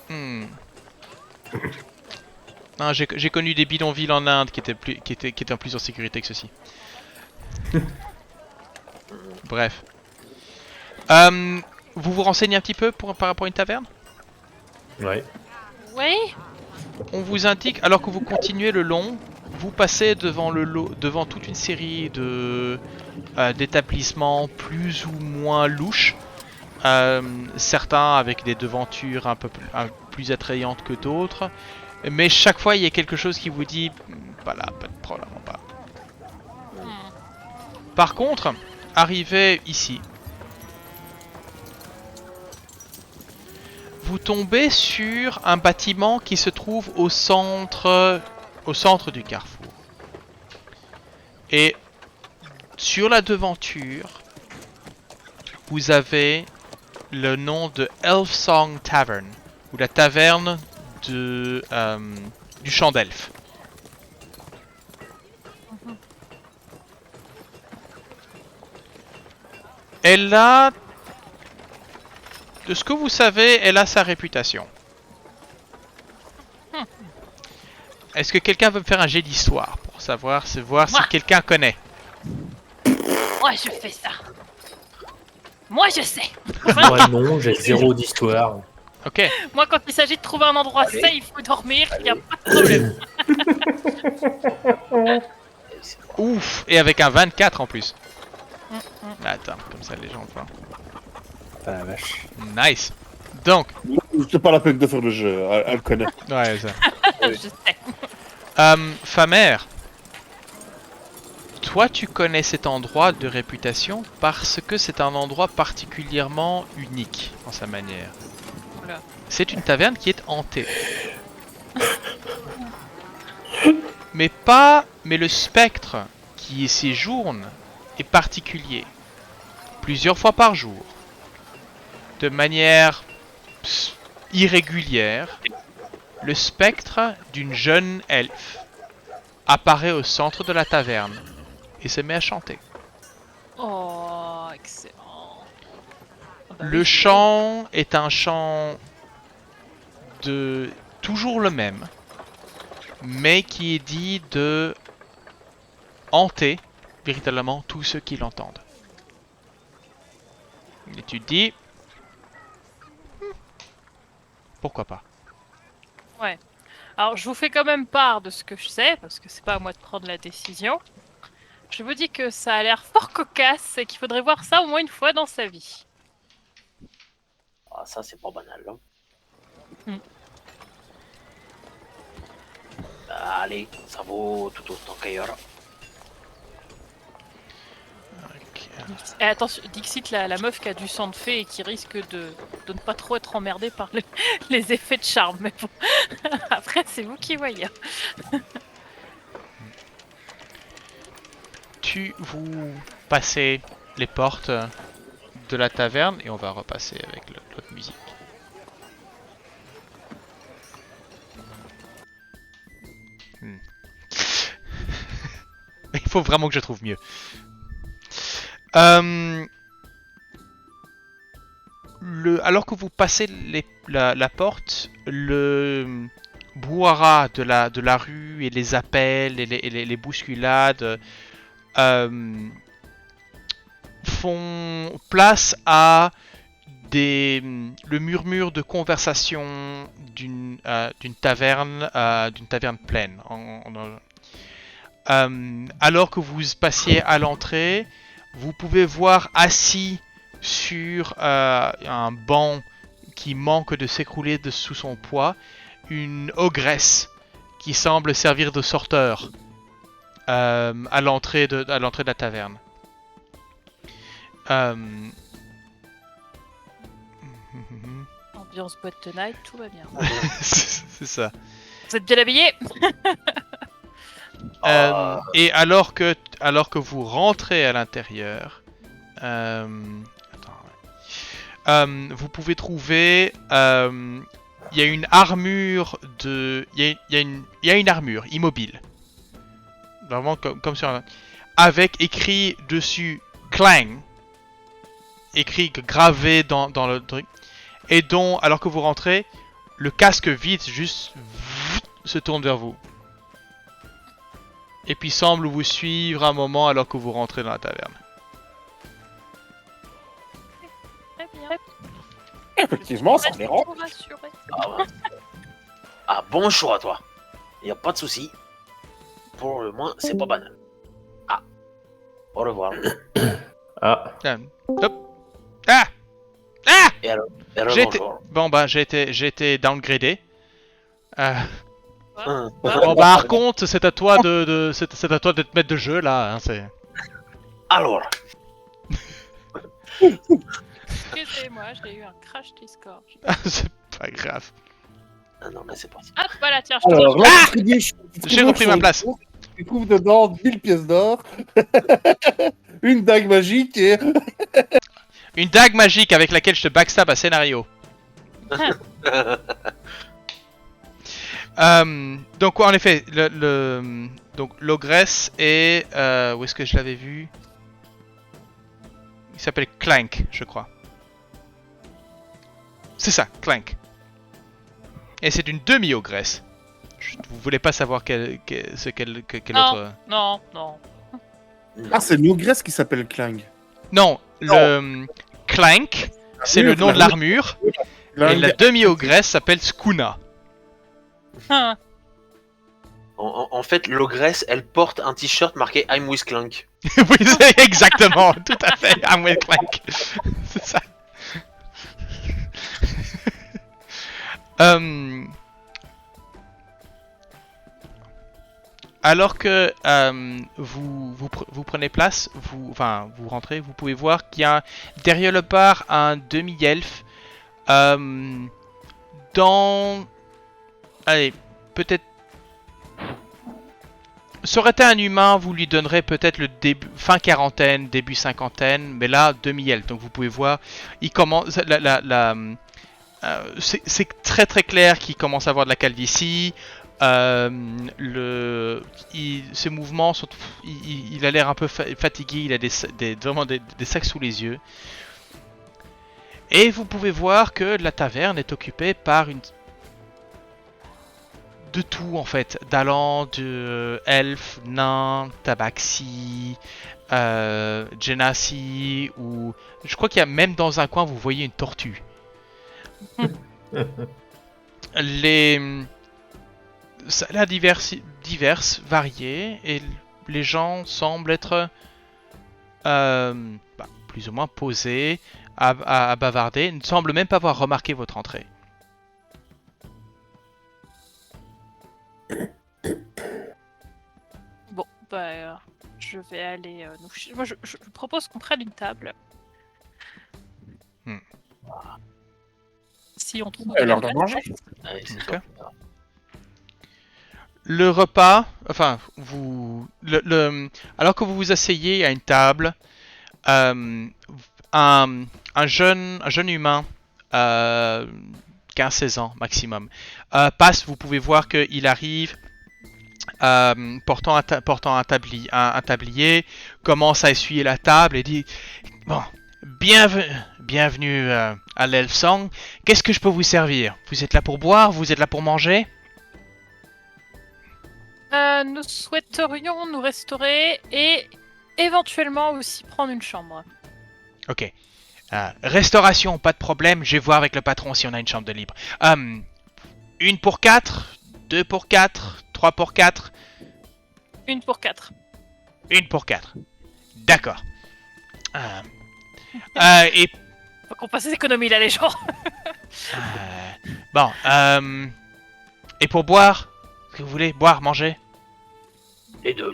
Hmm. Non, j'ai connu des bidonvilles en Inde qui étaient plus en sécurité que ceci. Bref. Vous vous renseignez un petit peu par rapport à une taverne? Ouais. Oui. On vous indique, alors que vous continuez le long, vous passez devant toute une série d'établissements plus ou moins louches. Certains avec des devantures un peu plus attrayantes que d'autres. Mais chaque fois, il y a quelque chose qui vous dit pas là, pas de problème, pas. Par contre, arrivé ici, vous tombez sur un bâtiment qui se trouve au centre du carrefour. Et sur la devanture, vous avez le nom de Elfsong Tavern, ou la taverne du chant d'elfe. Elle a, de ce que vous savez, elle a sa réputation. Est-ce que quelqu'un veut me faire un jet d'histoire pour voir si quelqu'un connaît? Moi, je fais ça. Moi, je sais. Moi non, j'ai 0 d'histoire. Ok. Moi, quand il s'agit de trouver un endroit safe où dormir, il n'y a pas de problème. Ouf. Et avec un 24 en plus. Attends, comme ça les gens voient. Ah la vache. Nice. Donc. C'est pas la peine de faire le jeu, elle connaît. Ouais, ça. Je sais. Famer. Toi, tu connais cet endroit de réputation parce que c'est un endroit particulièrement unique en sa manière. Oula. C'est une taverne qui est hantée. Mais le spectre qui y séjourne est particulier. Plusieurs fois par jour. De manière irrégulière, le spectre d'une jeune elfe apparaît au centre de la taverne et se met à chanter. Oh, excellent. Ah bah Le oui, chant est un chant toujours le même, mais qui est dit de hanter véritablement tous ceux qui l'entendent. Et tu te dis, pourquoi pas? Ouais. Alors, je vous fais quand même part de ce que je sais, parce que c'est pas à moi de prendre la décision. Je vous dis que ça a l'air fort cocasse et qu'il faudrait voir ça au moins une fois dans sa vie. Ah, ça, c'est pas banal. Hein. Allez, ça vaut tout autant qu'ailleurs. Et attention, Dixit, la meuf qui a du sang de fée et qui risque de ne pas trop être emmerdée par les effets de charme. Mais bon, après, c'est vous qui voyez. Vous passez les portes de la taverne et on va repasser avec l'autre musique. Il faut vraiment que je trouve mieux. Alors que vous passez la porte, le brouhaha de la rue et les appels et les bousculades font place à le murmure de conversation d'une taverne pleine. Alors que vous passiez à l'entrée, vous pouvez voir assis sur un banc qui manque de s'écrouler sous son poids, une ogresse qui semble servir de sorteur à l'entrée de la taverne. Ambiance boîte de night, tout va bien. C'est ça. Vous êtes bien habillés? Et alors que vous rentrez à l'intérieur, vous pouvez trouver, il y a une armure il y a une armure immobile, vraiment comme sur un, avec écrit dessus Clang, écrit gravé dans le truc, et dont, alors que vous rentrez, le casque vide juste se tourne vers vous. Et puis semble vous suivre un moment alors que vous rentrez dans la taverne. Très bien. Effectivement, ça me dérange. Pour rassurer. Ah, ouais. Ah, bonjour à toi. Y a pas de souci. Pour le moins, c'est pas banal. Ah. Au revoir. Ah, Hop. Ah. Ah. Et alors, J'ai été... bonjour. Bon bah j'ai été downgradé. Hum. Bon bah par contre c'est à toi c'est à toi d'être maître de jeu là. Hein, c'est... Alors, Excusez-moi, j'ai eu un crash Discord. c'est pas grave. ah non mais c'est parti. Ah voilà, tiens, je Alors, te là, J'ai repris ma place. Tu trouves dedans 1000 pièces d'or, une dague magique et... Une dague magique avec laquelle je te backstab à scénario. Donc en effet, donc l'ogresse est où est-ce que je l'avais vu? Il s'appelle Clank, je crois. C'est ça, Clank. Et c'est une demi-ogresse. Vous voulez pas savoir quel Non. autre... Non, non. Ah, c'est l'ogresse qui s'appelle Clang. Non, le Clank, c'est le nom de l'armure. Et la demi-ogresse s'appelle Skuna. Hein. En fait, l'ogresse, elle porte un t-shirt marqué I'm with Clank. Oui, c'est exactement, tout à fait, I'm with Clank. C'est ça. Alors que vous prenez place, vous rentrez, vous pouvez voir qu'il y a derrière le bar un demi-elfe dans... Allez, peut-être... Ça aurait été un humain, vous lui donnerez peut-être le début, fin quarantaine, début cinquantaine, mais là, demi-elfe. Donc vous pouvez voir, il commence... c'est très très clair qu'il commence à avoir de la calvitie. Ses mouvements sont... Il a l'air un peu fatigué, il a vraiment des sacs sous les yeux. Et vous pouvez voir que la taverne est occupée par de tout en fait, d'allant de elfes, nains, tabaxi, genasi, ou je crois qu'il y a même dans un coin vous voyez une tortue. Ça a l'air diverses, variées, et les gens semblent être plus ou moins posés, à bavarder, ils ne semblent même pas avoir remarqué votre entrée. Bon, bah, je vais aller moi, je propose qu'on prenne une table. Si on trouve... Et l'heure de manger. Allez, c'est Ok. top. Le repas, enfin, alors que vous vous asseyez à une table, un jeune humain, 15-16 ans maximum, passe. Vous pouvez voir qu'il arrive portant un tablier, commence à essuyer la table et dit « Bon, bienvenue à l'Elfsong. Qu'est-ce que je peux vous servir? Vous êtes là pour boire? Vous êtes là pour manger ?» Nous souhaiterions nous restaurer et éventuellement aussi prendre une chambre. Ok. Restauration, pas de problème. Je vais voir avec le patron si on a une chambre de libre. 1 pour 4, 2 pour 4, 3 pour 4. Une pour 4. Une pour 4. D'accord. Et Faut qu'on fasse des économies là, les gens. bon. Et pour boire, ce que vous voulez, boire, manger. Les deux.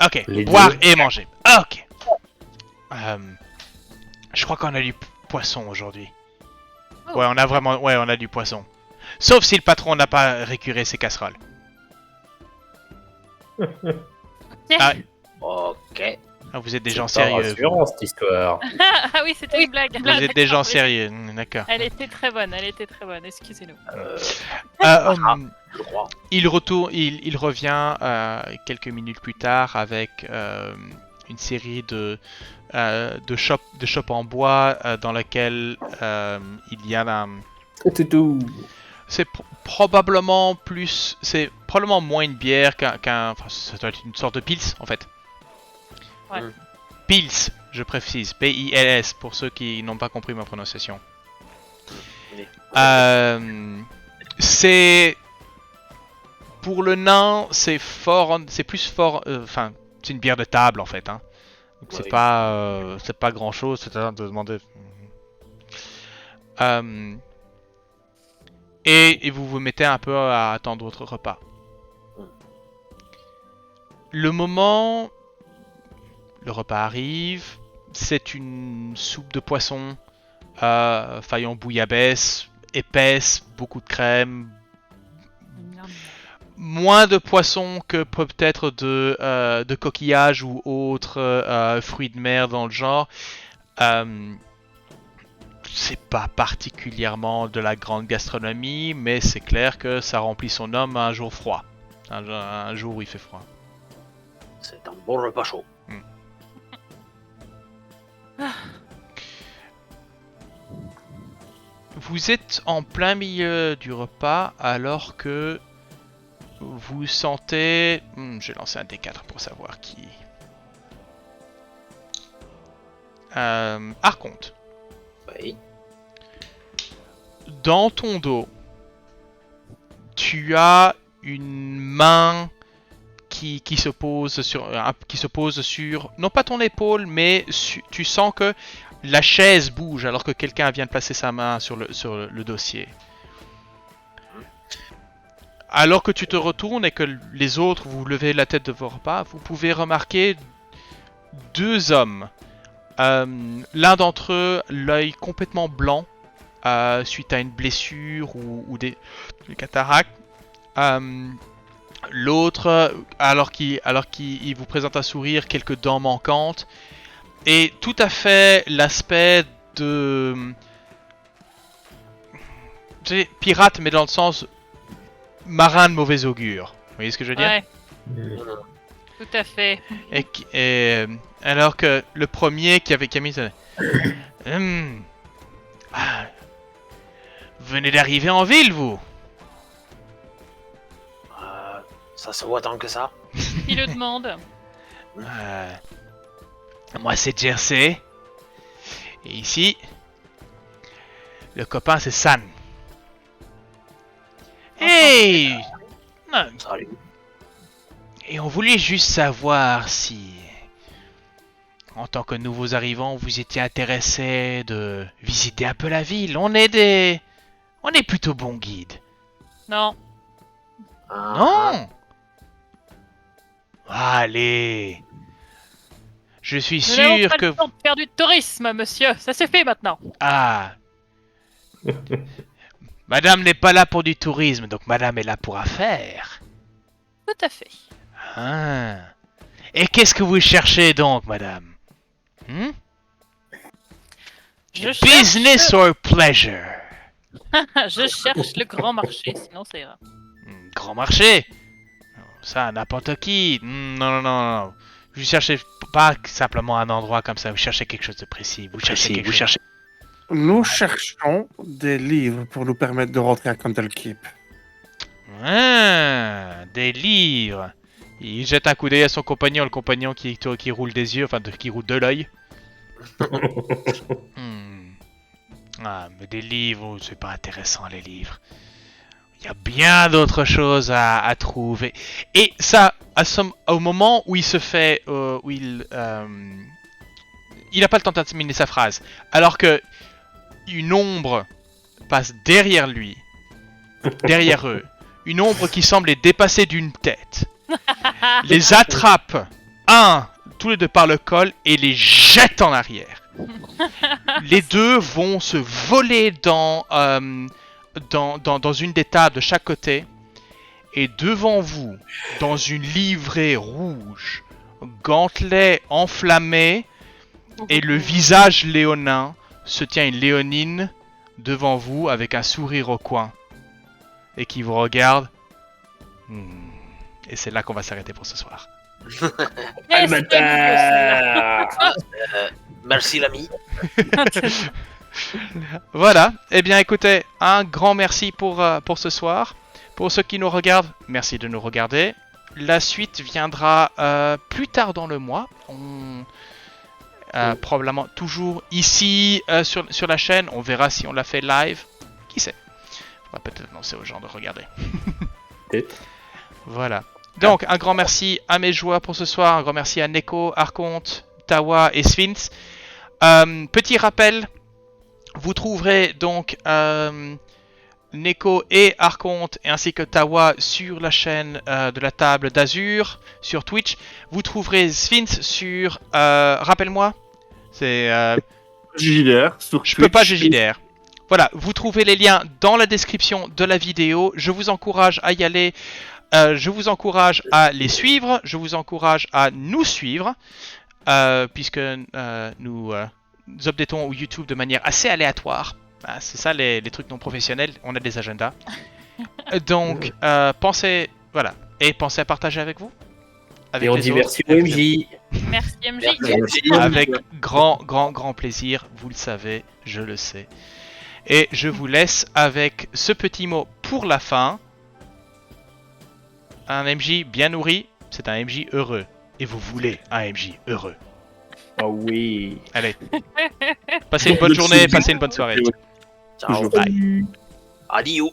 Ok. Les Boire deux. et manger. Ok. Je crois qu'on a du poisson aujourd'hui. Oh. Ouais, on a du poisson. Sauf si le patron n'a pas récuré ses casseroles. Ah, Ok. vous êtes des gens C'est pas sérieux. rassurant, cette histoire. Ah oui, c'était une blague. Vous êtes des gens D'accord, sérieux, d'accord. Elle était très bonne, excusez-nous. Je crois. Il revient quelques minutes plus tard avec une série de chopes en bois dans laquelle il y a C'était tout. c'est probablement moins une bière enfin, ça doit être une sorte de pils en fait. Ouais. Pils, je précise, P-I-L-S pour ceux qui n'ont pas compris ma prononciation. Oui. C'est pour le nain, c'est plus fort. Enfin, c'est une bière de table en fait. Hein. Donc c'est Oui. pas grand chose. C'est-à-dire de demander. Et vous vous mettez un peu à attendre votre repas. Le repas arrive. C'est une soupe de poisson, faillon bouillabaisse, épaisse, beaucoup de crème. Moins de poisson que peut-être de coquillages ou autres fruits de mer dans le genre. C'est pas particulièrement de la grande gastronomie, mais c'est clair que ça remplit son homme un jour froid. Un jour où il fait froid. C'est un bon repas chaud. Vous êtes en plein milieu du repas alors que vous sentez... je vais lancer un D4 pour savoir qui... Archonte, Oui. dans ton dos, tu as une main qui se pose sur... Non pas ton épaule, mais tu sens que la chaise bouge alors que quelqu'un vient de placer sa main sur le dossier. Alors que tu te retournes et que les autres vous levez la tête de vos repas, vous pouvez remarquer deux hommes. L'un d'entre eux, l'œil complètement blanc suite à une blessure ou des cataractes. L'autre, alors qu'il vous présente un sourire, quelques dents manquantes. Et tout à fait l'aspect de... Tu sais, pirate, mais dans le sens marin de mauvais augure. Vous voyez ce que je veux dire? Ouais, tout à fait. Alors que le premier qui a mis... venez d'arriver en ville, vous? Ça se voit tant que ça. Il le demande. Moi, c'est Jersey. Et ici, le copain, c'est San. Hey! Non, Salut. et on voulait juste savoir si, en tant que nouveaux arrivants, vous étiez intéressés de visiter un peu la ville. On est plutôt bons guides. Non. Non? Allez. Je suis Nous n'avons sûr pas que... le temps de faire du tourisme, monsieur. Ça s'est fait maintenant. Ah. Madame n'est pas là pour du tourisme, donc madame est là pour affaires. Tout à fait. Ah. Et qu'est-ce que vous cherchez donc, madame? Je Business or pleasure? Je cherche le grand marché, sinon ça ira. Grand marché? Ça, n'importe qui. Non, non, non, non. Vous cherchez pas simplement un endroit comme ça, vous cherchez quelque chose de précis. Vous cherchez quelque chose. Nous cherchons des livres pour nous permettre de rentrer à Candlekeep. Ah, des livres. Il jette un coup d'œil à son compagnon, le compagnon qui roule des yeux, enfin qui roule de l'œil. Ah, mais des livres, c'est pas intéressant les livres. Il y a bien d'autres choses à trouver. Et ça, au moment où il se fait... où il n'a pas le temps de terminer sa phrase. Alors que une ombre passe derrière lui, derrière eux. Une ombre qui semble les dépasser d'une tête. Les attrape, tous les deux par le col, et les jette en arrière. Les deux vont se voler dans une des tables de chaque côté. Et devant vous, dans une livrée rouge, gantelet enflammé, et le visage léonin, se tient une léonine devant vous avec un sourire au coin. Et qui vous regarde. Et c'est là qu'on va s'arrêter pour ce soir. Yes, Merci l'ami. Voilà. Eh bien, écoutez, un grand merci pour ce soir. Pour ceux qui nous regardent, merci de nous regarder. La suite viendra plus tard dans le mois. Probablement toujours ici sur la chaîne. On verra si on l'a fait live. Qui sait? On va peut-être annoncer aux gens de regarder. Peut-être. Voilà. Donc, un grand merci à mes joueurs pour ce soir. Un grand merci à Neko, Archonte, Tawa et Sphinx. Petit rappel, vous trouverez donc Neko et Archonte ainsi que Tawa sur la chaîne de la table d'Azur sur Twitch. Vous trouverez Sphinx sur... rappelle-moi. C'est... JDR sur Je peux pas GJDR. Voilà, vous trouvez les liens dans la description de la vidéo. Je vous encourage à y aller. Je vous encourage à les suivre. Je vous encourage à nous suivre. Puisque nous updatons YouTube de manière assez aléatoire. C'est ça les trucs non professionnels. On a des agendas. Donc, pensez... Voilà. Et pensez à partager avec vous. Avec Et on les dit autres. merci MJ. Merci MJ. Avec grand plaisir, vous le savez, je le sais. Et je vous laisse avec ce petit mot pour la fin. Un MJ bien nourri, c'est un MJ heureux. Et vous voulez un MJ heureux. Oh oui. Allez. Passez une bonne journée, passez une bonne soirée. Ciao. Bye. Adieu.